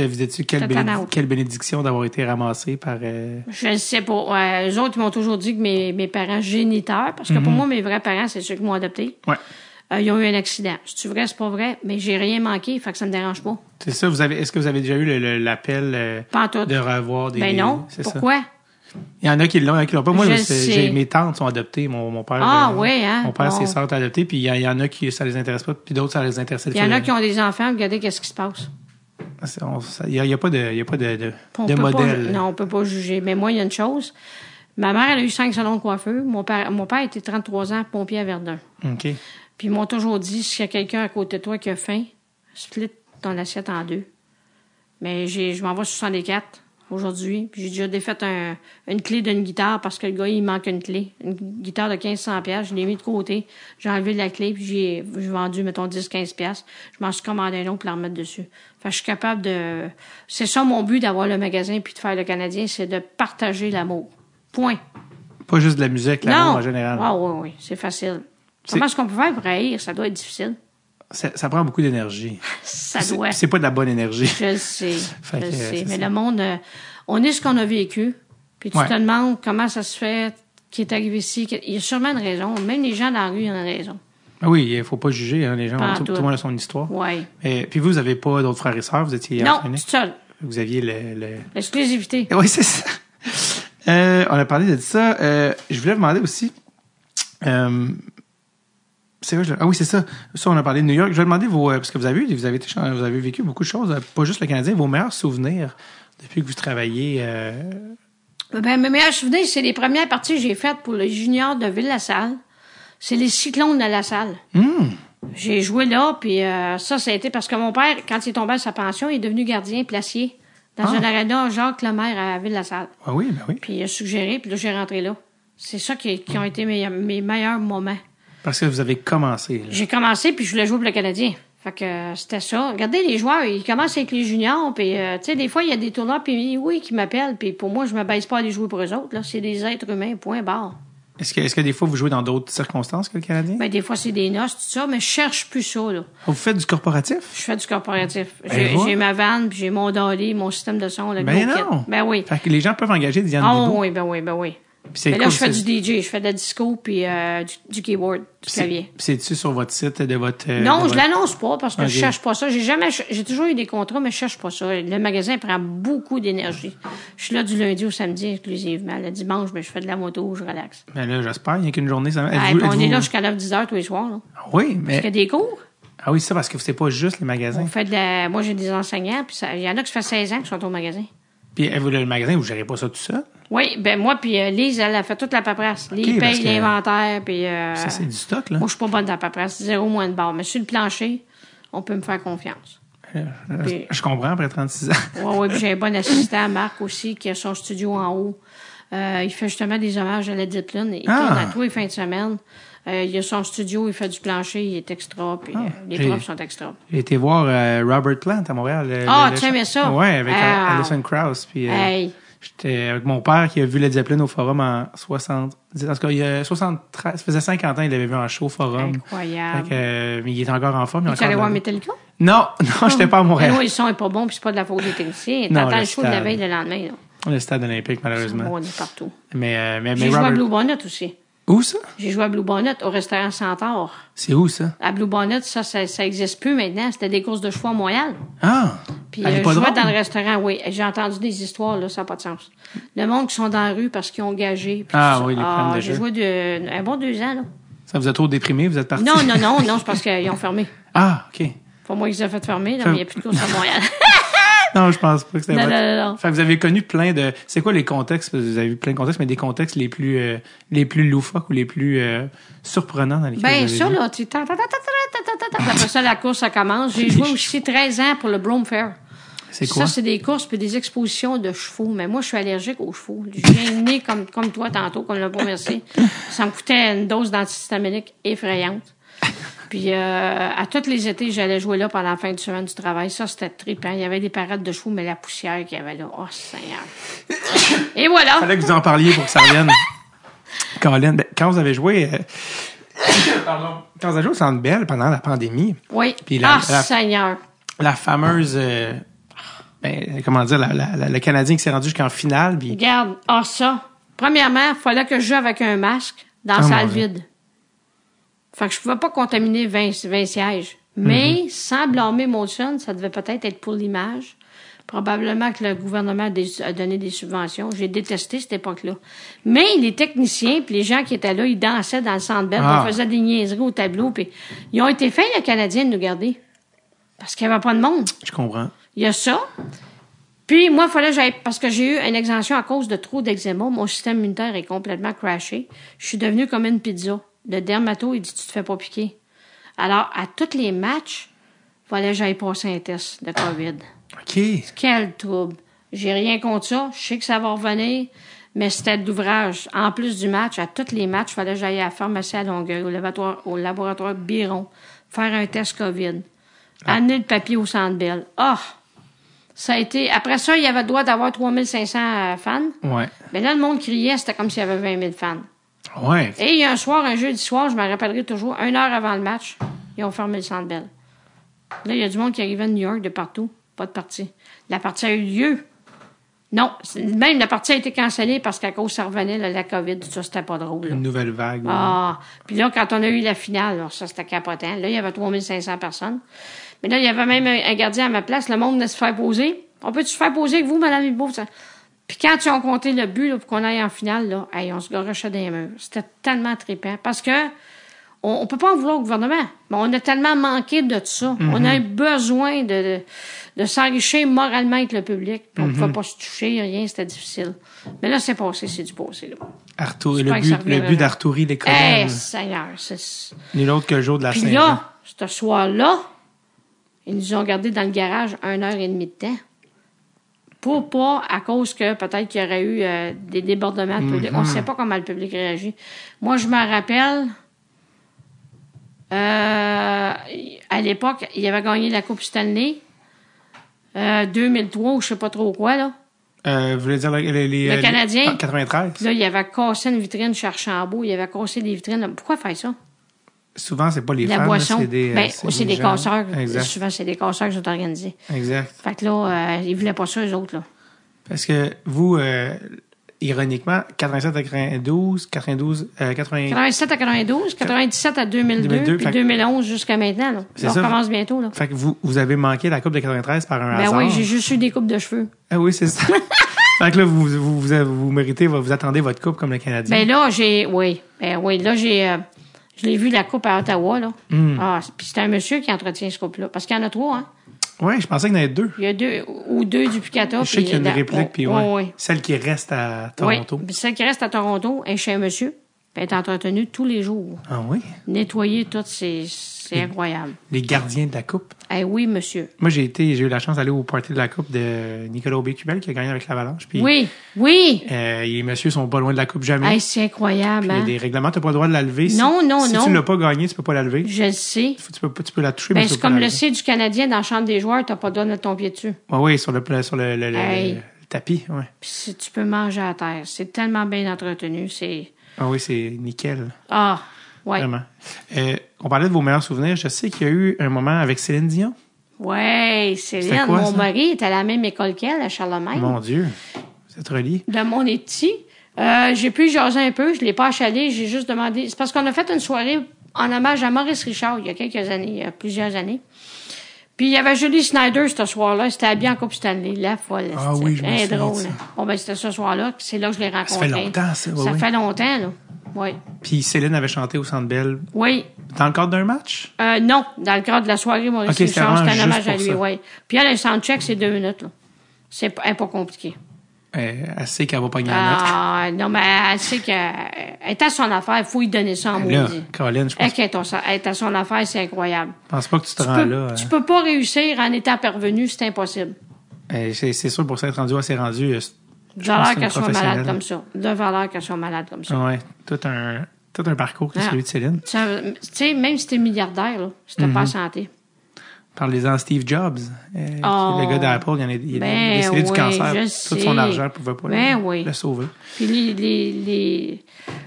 quelle bénédiction d'avoir été ramassé par... Je ne sais pas. Eux autres, ils m'ont toujours dit que mes parents géniteurs, parce que pour moi, mes vrais parents, c'est ceux qui m'ont adopté. Ouais. Ils ont eu un accident. C'est vrai, c'est pas vrai, mais j'ai rien manqué, fait que ça me dérange pas. C'est ça, est-ce que vous avez déjà eu l'appel de revoir des... Ben non, pourquoi? Ça? Il y en a qui l'ont, pas. Moi, mes tantes sont adoptées, mon père. Ah oui, hein? Mon père, ses sœurs sont adoptées, puis il y en a qui ça les intéresse pas, puis d'autres ça les intéresse. Il y en a qui ont des enfants, regardez qu'est-ce qui se passe. Il y a pas de modèle. Non, on peut pas juger. Mais moi, il y a une chose. Ma mère, elle a eu 5 salons de coiffeur. Mon père était 33 ans pompier à Verdun. OK. Puis ils m'ont toujours dit, s'il y a quelqu'un à côté de toi qui a faim, split ton assiette en 2. Mais je m'en vais sur 64 aujourd'hui. Puis j'ai déjà défait une clé d'une guitare parce que le gars, il manque une clé. Une guitare de 1500 $, je l'ai mis de côté. J'ai enlevé la clé, puis j'ai vendu, mettons, 10-15 $. Je m'en suis commandé un autre pour la remettre dessus. Fait que je suis capable de... C'est ça mon but d'avoir le magasin puis de faire le Canadien, c'est de partager l'amour. Point. Pas juste de la musique, l'amour en général. Ah oui, c'est facile. Comment est-ce qu'on peut faire pour haïr? Ça doit être difficile. Ça prend beaucoup d'énergie. Ça doit. C'est pas de la bonne énergie. Je le sais. Mais le monde, on est ce qu'on a vécu. Puis tu te demandes comment ça se fait qui est arrivé ici. Il y a sûrement une raison. Même les gens dans la rue, ils ont une raison. Ah oui, il faut pas juger, hein, les gens. Tout le monde a son histoire. Oui. Puis vous avez pas d'autres frères et sœurs? Vous étiez Non, toute seule. Vous aviez l'exclusivité. Oui, c'est ça. On a parlé de ça. Je voulais demander aussi... c'est vrai, oui, c'est ça. Ça, on a parlé de New York. Je vais demander parce que vous avez vécu beaucoup de choses, pas juste le Canadien, vos meilleurs souvenirs depuis que vous travaillez. Mes meilleurs souvenirs, c'est les premières parties que j'ai faites pour le junior de Ville-la-Salle. C'est les Cyclones de la Salle. J'ai joué là, puis ça a été parce que mon père, quand il est tombé à sa pension, il est devenu gardien placier dans un aréna Jacques Lemaire à Ville-la-Salle. Ah oui, ben oui. Puis il a suggéré, puis là, j'ai rentré là. C'est ça qui ont été mes meilleurs moments. Parce que vous avez commencé. Là. J'ai commencé, puis je voulais jouer pour le Canadien. Fait que c'était ça. Regardez les joueurs, ils commencent avec les juniors, puis tu sais, des fois, il y a des tournois, puis oui, qui m'appellent, puis pour moi, je me baisse pas à aller jouer pour eux autres. Là, c'est des êtres humains, point barre. Est-ce que des fois, vous jouez dans d'autres circonstances que le Canadien? Ben, des fois, c'est des noces, tout ça, mais je cherche plus ça, là. Vous faites du corporatif? Je fais du corporatif. J'ai ma vanne, puis j'ai mon dolly, mon système de son, le ben non! Ben oui. Fait que les gens peuvent engager des Yann Bibou. Oui, ben oui. Mais là, je fais du DJ, je fais de la disco, puis du keyboard, du clavier. C'est-tu sur votre site de votre... non, je l'annonce pas, parce que je cherche pas ça. J'ai toujours eu des contrats, mais je cherche pas ça. Le magasin prend beaucoup d'énergie. Je suis là du lundi au samedi, exclusivement. Le dimanche, je fais de la moto, je relaxe. Mais là, j'espère, il n'y a qu'une journée. Ça... on est là jusqu'à 9-10 heures tous les soirs, là. Oui, mais... Parce qu'il y a des cours. Ah oui, c'est ça, parce que c'est pas juste les magasins. Moi, j'ai des enseignants, puis il y en a qui ça fait 16 ans qui sont au magasin. Puis le magasin, vous gérez pas ça tout seul? Oui, ben moi, puis Lise, elle a fait toute la paperasse. Lise paye l'inventaire, puis... ça, c'est du stock, là? Moi, je suis pas bonne dans la paperasse. 0 moins de barre. Mais sur le plancher, on peut me faire confiance. Je comprends, après 36 ans. Oui, puis j'ai un bon assistant, Marc, aussi, qui a son studio en haut. Il fait justement des hommages à Led Zeppelin. Il tourne à tous les fins de semaine. Il a son studio, il fait du plancher, il est extra, puis les profs sont extra. J'ai été voir Robert Plant à Montréal. Tu aimais ça? Oui, avec Alison Krauss. Puis, j'étais avec mon père qui a vu Led Zeppelin au Forum en 70. En tout cas, il y a 73, ça faisait 50 ans, il l'avait vu en show au Forum. Incroyable. Mais il est encore en forme. Tu allais voir Metallica? Non, j'étais pas à Montréal. Non, le son est pas bon, puis c'est pas de la faute des techniciens. T'entends le show de la veille le lendemain, là. Le stade olympique, malheureusement. Bon, on est partout. Mais j'ai joué à Blue Bonnet aussi. Où ça? J'ai joué à Blue Bonnet au restaurant Centaure. C'est où ça? À Blue Bonnet, ça existe plus maintenant. C'était des courses de chevaux à Montréal. Ah! Puis je jouais dans le restaurant, oui. J'ai entendu des histoires, là, ça n'a pas de sens. Le monde qui sont dans la rue parce qu'ils ont gagé. Oui, les problèmes de jeu. J'ai joué un bon 2 ans, là. Ça vous a trop déprimé? Vous êtes parti? Non, c'est parce qu'ils ont fermé. Ah, OK. Pas moi qui les ai fait fermer, là, mais il n'y a plus de courses à Montréal. Non, je pense pas que c'était vrai. Non. Fait que vous avez connu plein de... C'est quoi les contextes? Vous avez vu plein de contextes, mais des contextes les plus loufoques ou les plus surprenants dans lesquels vous avez ça, vu? là, après ça, la course, ça commence. J'ai joué aussi 13 ans pour le Brome Fair. C'est quoi? Ça, c'est des courses puis des expositions de chevaux. Mais moi, je suis allergique aux chevaux. Je viens né comme toi tantôt, comme le merci. Ça me coûtait une dose d'antihistaminique effrayante. Puis à tous les étés, j'allais jouer là pendant la fin de semaine du travail. Ça, c'était trippant. Il y avait des parades de chevaux, mais la poussière qu'il y avait là, oh Seigneur. Et voilà. Fallait que vous en parliez pour que ça revienne. Colin, quand vous avez joué... Pardon. Quand vous avez joué au Centre Bell pendant la pandémie... Oui. Puis Seigneur. La fameuse... comment dire, le Canadien qui s'est rendu jusqu'en finale. Puis... Regarde, ça. Premièrement, il fallait que je joue avec un masque dans la salle vide. Fait que je pouvais pas contaminer 20 sièges. Mais, sans blâmer Molson, ça devait peut-être être pour l'image. Probablement que le gouvernement a donné des subventions. J'ai détesté cette époque-là. Mais les techniciens puis les gens qui étaient là, ils dansaient dans le Centre Bell, on faisait des niaiseries au tableau, puis ils ont été fins, les Canadiens, de nous garder. Parce qu'il n'y avait pas de monde. Je comprends. Il y a ça. Puis, moi, il fallait que j'aille... Parce que j'ai eu une exemption à cause de trop d'eczéma. Mon système immunitaire est complètement crashé. Je suis devenue comme une pizza. Le dermato, il dit, tu te fais pas piquer. Alors, à tous les matchs, il fallait que j'aille passer un test de COVID. OK. Quel trouble. J'ai rien contre ça. Je sais que ça va revenir, mais c'était de l'ouvrage. En plus du match, à tous les matchs, il fallait que j'aille à la pharmacie à Longueuil, au laboratoire Biron, faire un test COVID. Amener le papier au Centre Bell. Ça a été... Après ça, il y avait le droit d'avoir 3500 fans. Ouais. Mais là, le monde criait, c'était comme s'il y avait 20 000 fans. Ouais. Et il y a un jeudi soir, je me rappellerai toujours, 1 heure avant le match, ils ont fermé le Centre Bell. Là, il y a du monde qui arrivait de New York, de partout. Pas de partie. La partie a eu lieu. Non, même la partie a été cancellée parce qu'à cause ça revenait, la COVID, tout ça, c'était pas drôle. Là. Une nouvelle vague. Puis là, quand on a eu la finale, alors, ça, c'était capotant. Là, il y avait 3500 personnes. Mais là, il y avait même un gardien à ma place. Le monde venait se faire poser. On peut-tu se faire poser avec vous, Mme Hilbeau? Puis quand ils ont compté le but là, pour qu'on aille en finale, là, on se garochait des murs. C'était tellement trippant. Parce que on peut pas en vouloir au gouvernement. Mais on a tellement manqué de tout ça. On a eu besoin de s'enrichir moralement avec le public. Puis on pouvait pas se toucher, rien, c'était difficile. Mais là, c'est passé, c'est du passé. Là. Le but d'Arturi Léconen. Seigneur, Nul autre que le jour de la Saint-Jean. Puis là, ce soir-là, ils nous ont gardés dans le garage 1h30 de temps. Pour pas, à cause que peut-être qu'il y aurait eu des débordements de public. On ne sait pas comment le public réagit. Moi, je me rappelle, à l'époque, il avait gagné la Coupe Stanley, 2003 ou je sais pas trop quoi, là. Vous voulez dire le Canadien? 93. Là, il avait cassé une vitrine chez Archambault. Il avait cassé des vitrines. Pourquoi faire ça? Souvent, c'est pas les la fans, boisson. c'est des casseurs. Exact. Souvent, c'est des casseurs qui sont organisés. Exact. Fait que là, ils voulaient pas ça, eux autres, là. Parce que vous, ironiquement, 87 à 92, 87 à 92, 97 à 2002 puis 2011 jusqu'à maintenant, là. On recommence bientôt, là. Fait que vous avez manqué la Coupe de 93 par un hasard. Ben oui, j'ai juste eu des coupes de cheveux. Ah oui, c'est ça. Fait que là, vous méritez, vous attendez votre coupe comme le Canadien. Ben là, je l'ai vu la coupe à Ottawa, là. Puis c'est un monsieur qui entretient ce couple-là. Parce qu'il y en a 3, hein. Oui, je pensais qu'il y en avait 2. Il y a 2 ou 2 du Picata. Je sais qu'il y a une réplique, puis ouais. Celle qui reste à Toronto. Oui, celle qui reste à Toronto est chez un monsieur. Elle est entretenue tous les jours. Ah oui? Nettoyer tout, c'est incroyable. Les gardiens de la Coupe. Eh oui, monsieur. Moi, j'ai eu la chance d'aller au party de la Coupe de Nicolas Aubé-Cubel qui a gagné avec l'Avalanche. Puis, oui. Les messieurs sont pas loin de la Coupe jamais. C'est incroyable. Puis, il y a des règlements, tu n'as pas le droit de la lever. Non. Si tu ne l'as pas gagné, tu peux pas la lever. Je le sais. Tu peux la toucher, mais tu peux c'est pas comme la le lever. C du Canadien dans la chambre des joueurs, tu n'as pas le droit de mettre ton pied dessus. Oui, sur le tapis. Ouais. Puis si tu peux manger à terre. C'est tellement bien entretenu. Ah oui, c'est nickel. Ah, oui. Vraiment. On parlait de vos meilleurs souvenirs. Je sais qu'il y a eu un moment avec Céline Dion. Oui, Céline, quoi, mon ça? mari est à la même école qu'elle, à Charlemagne. Mon Dieu, vous êtes reliés. De mon petit. J'ai pu jaser un peu, je l'ai pas achalé, j'ai juste demandé. C'est parce qu'on a fait une soirée en hommage à Maurice Richard il y a quelques années, il y a plusieurs années. Puis il y avait Julie Snyder ce soir-là, c'était habillée en Coupe Stanley, la folle. Ah oui, je me souviens drôle. de ça. Bon, ben c'était ce soir-là, c'est là que je l'ai rencontré. Ça fait longtemps, ça. Ça fait longtemps, là. Oui. Puis Céline avait chanté au Centre Bell. Oui. Dans le cadre d'un match? Non, dans le cadre de la soirée Maurice Okay, Richard, c'était un hommage à juste lui, pour ça. oui. Puis elle, un soundcheck, c'est 2 minutes, là. C'est pas compliqué. Elle sait qu'elle va pogner la note. Ah, non, mais elle sait qu'elle est à son affaire, il faut lui donner ça en Là, maudit. Colin, je pense, Elle est à son affaire, c'est incroyable. pense pas que tu te rends là. Tu peux pas réussir en étant parvenu, c'est impossible. C'est sûr, pour s'être rendu, elle s'est rendue. De valeur qu'elle soit professionnelle. malade comme ça. De valeur qu'elle soit malade comme ça. Ouais, tout un parcours que celui de Céline. Tu sais, même si t'es milliardaire, là, si t'as pas la santé. Parlez-en Steve Jobs. Le gars d'Apple, il est décédé du cancer. Tout son argent ne pouvait pas le sauver. Puis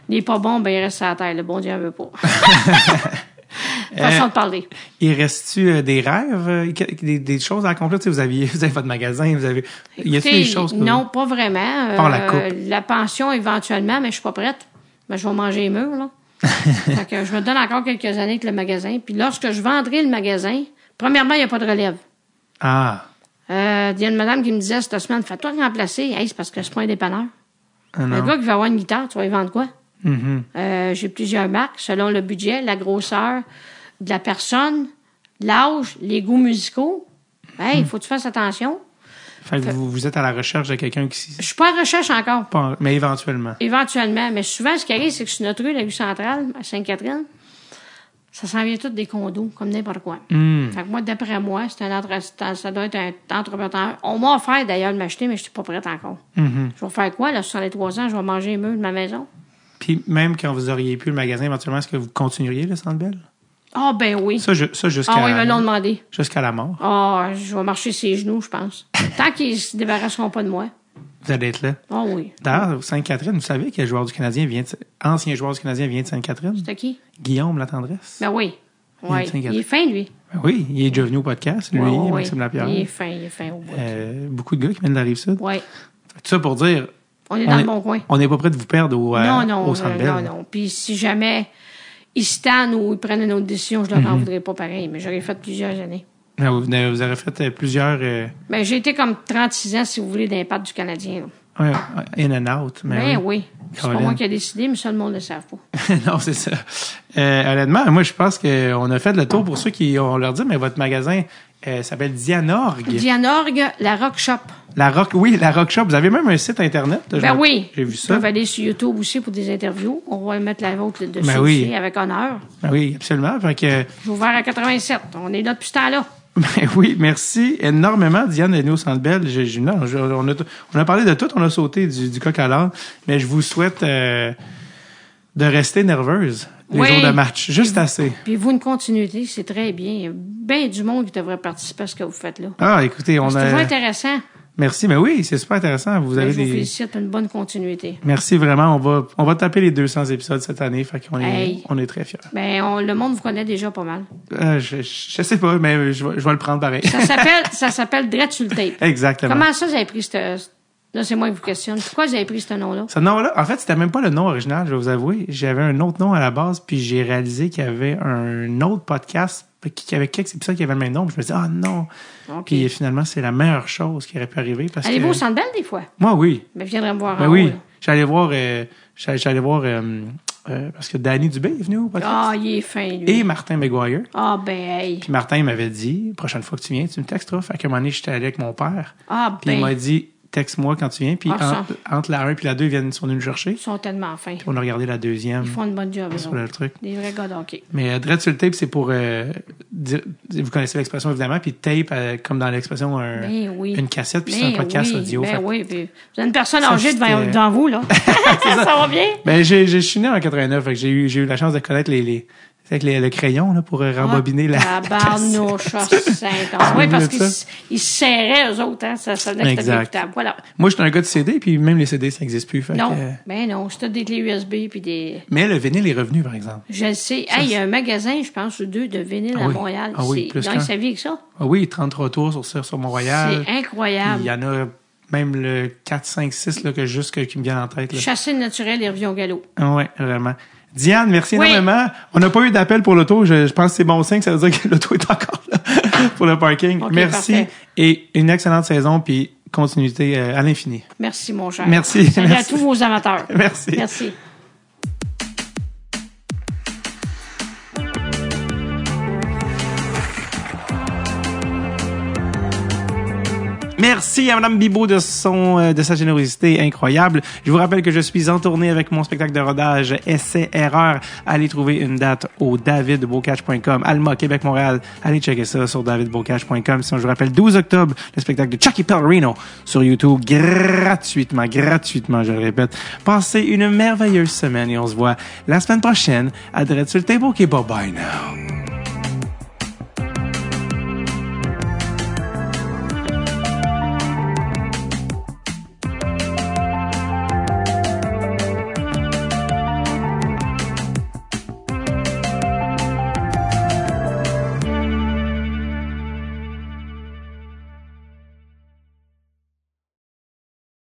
les pas bons, ben ils restent à la terre. Le bon Dieu en veut pas. Façon de parler. Il reste-tu des rêves, des choses à accomplir? Tu sais, vous avez votre magasin, y a-t-il des choses? Non, pas vraiment. Par la coupe. La pension, éventuellement, mais je suis pas prête. Mais je vais manger les murs, là. Fait que je me donne encore quelques années avec le magasin. Puis lorsque je vendrai le magasin, premièrement, il n'y a pas de relève. Ah. Il y a une madame qui me disait cette semaine, fais-toi remplacer. Hey, c'est parce que c'est pas un dépanneur. Ah, Le gars qui va avoir une guitare, tu vas y vendre quoi? Mm-hmm. J'ai plusieurs marques selon le budget, la grosseur de la personne, l'âge, les goûts musicaux. Hey, il faut que tu fasses attention. Fait que vous êtes à la recherche de quelqu'un qui... Je suis pas en recherche encore. Mais éventuellement. Éventuellement. Mais souvent, ce qui arrive, c'est que sur notre rue, la rue centrale, à Sainte-Catherine, ça s'en vient tout des condos, comme n'importe quoi. Fait que moi, d'après moi, ça doit être un entrepreneur. On m'a offert d'ailleurs de m'acheter, mais je suis pas prête encore. Je vais faire quoi, là, sur les 3 ans? Je vais manger les murs de ma maison. Puis même quand vous auriez pu le magasin, éventuellement, est-ce que vous continueriez le Centre Bell? Ah, ben oui. Ça jusqu'à... Ah oui, ils me l'ont demandé. Jusqu'à la mort. Ah, je vais marcher ses genoux, je pense. Tant qu'ils se débarrasseront pas de moi. Vous allez être là. Ah oui. D'ailleurs, Sainte-Catherine, vous savez que le joueur du Canadien ancien joueur du Canadien vient de Sainte-Catherine? C'était qui? Guillaume Latendresse. Ben oui. Ouais. Il est fin, lui. Ben oui, il est déjà venu au podcast, lui, Maxime Lapierre. Il est fin au bout. Beaucoup de gars qui viennent de la Rive-Sud. Oui. Tout ça pour dire... On est dans le bon coin. On n'est pas prêt de vous perdre au Centre Bell. Non. Puis si jamais ils se tannent ou ils prennent une autre décision, je leur en voudrais pas pareil. Mais j'aurais fait plusieurs années. Vous aurez fait plusieurs... Ben, j'ai été comme 36 ans, si vous voulez, d'impact du Canadien. Là. In and out. Ben oui. C'est pas moi qui ai décidé, mais ça, le monde ne le savent pas. Non, c'est ça. Honnêtement, moi, je pense qu'on a fait le tour pour ceux qui ont leur dit, mais votre magasin s'appelle Dianorgue. Dianorgue, la Rock Shop. La Rock Shop. Vous avez même un site Internet? Ben oui. J'ai vu ça. Vous pouvez aller sur YouTube aussi pour des interviews. On va mettre la vôtre dessus aussi, avec honneur. Ben oui, absolument. Fait que... J'ai ouvert à 87. On est là depuis ce temps-là. Ben oui, merci énormément, Diane, d'être venue au Centre Bell. On a parlé de tout, on a sauté du coq à l'âne, mais je vous souhaite de rester nerveuse les jours de match, juste assez. Puis vous, une continuité, c'est très bien. Il y a bien du monde qui devrait participer à ce que vous faites là. Ah, écoutez, c'est toujours intéressant. Merci, mais oui, c'est super intéressant. Je vous félicite pour une bonne continuité. Merci vraiment. On va taper les 200 épisodes cette année, fait qu'on on est très fiers. Ben, le monde vous connaît déjà pas mal. Je sais pas, mais je vais le prendre pareil. Ça s'appelle Drette sur le tape. Exactement. Comment ça, vous avez pris Là, c'est moi qui vous questionne. Pourquoi vous avez pris ce nom-là? Ce nom-là, en fait, c'était même pas le nom original, je vais vous avouer. J'avais un autre nom à la base, puis j'ai réalisé qu'il y avait un autre podcast qui avait quelques épisodes qui avaient le même nom. Je me disais, non. Okay. Puis finalement, c'est la meilleure chose qui aurait pu arriver. Allez-vous au Centre Bell des fois? Moi, oui. Mais viendrez me voir oui. J'allais voir parce que Danny Dubé est venu au podcast. Ah, il est fin, lui. Et Martin McGuire. Ah, ben, hey. Puis Martin m'avait dit, prochaine fois que tu viens, tu me texteras. Fait qu'à un moment donné, j'étais allé avec mon père. Ah, Puis il m'a dit, texte-moi quand tu viens. Puis Ah, entre la 1 et la 2, ils sont venus nous chercher. Ils sont tellement fins. Puis on a regardé la deuxième. Ils font une bonne job, eux sur autres. le truc. Des vrais gars d'hockey. Mais Dread sur le tape, c'est pour vous connaissez l'expression évidemment, puis tape comme dans l'expression Ben oui. une cassette, puis c'est un podcast oui, audio. Ben fait. oui, puis vous avez une personne Ça, âgée devant vous, là. Ça va bien? Ben je suis né en 89, fait que j'ai eu la chance de connaître avec le crayon là, pour rembobiner la Tabarnouche, oui, parce qu'ils se serraient, eux autres, hein. Ça devenait écoutable. Voilà. Moi, j'étais un gars de CD, puis même les CD, ça n'existe plus. Fait Non, que, ben non, c'était des clés USB puis des... Mais le vinyle est revenu, par exemple. Je le sais. Il y a un magasin, je pense, ou 2 de vinyle à Montréal. Ah oui, plus donc, ça vit avec ça. Ah oui, 33 tours sur Mont-Royal. C'est incroyable. Il y en a même le 4, 5, 6 là, qui me viennent en tête. Là. Chassé naturel et revient au galop. Ah ouais, vraiment. Diane, merci énormément. On n'a pas eu d'appel pour l'auto. Je pense que c'est bon signe. Ça veut dire que l'auto est encore là pour le parking. Okay, merci. Parfait. Et une excellente saison puis continuité à l'infini. Merci, mon cher. Merci. Salut merci. à tous vos amateurs. Merci. Merci. Merci à Mme Bibeau de sa générosité incroyable. Je vous rappelle que je suis en tournée avec mon spectacle de rodage Essai-Erreur. Allez trouver une date au davidbocage.com. Alma, Québec, Montréal. Allez checker ça sur davidbocage.com. Sinon, je vous rappelle, 12 octobre, le spectacle de Chucky Pellerino sur YouTube gratuitement, je le répète. Passez une merveilleuse semaine et on se voit la semaine prochaine à Dread sur le Table. OK, bye-bye now.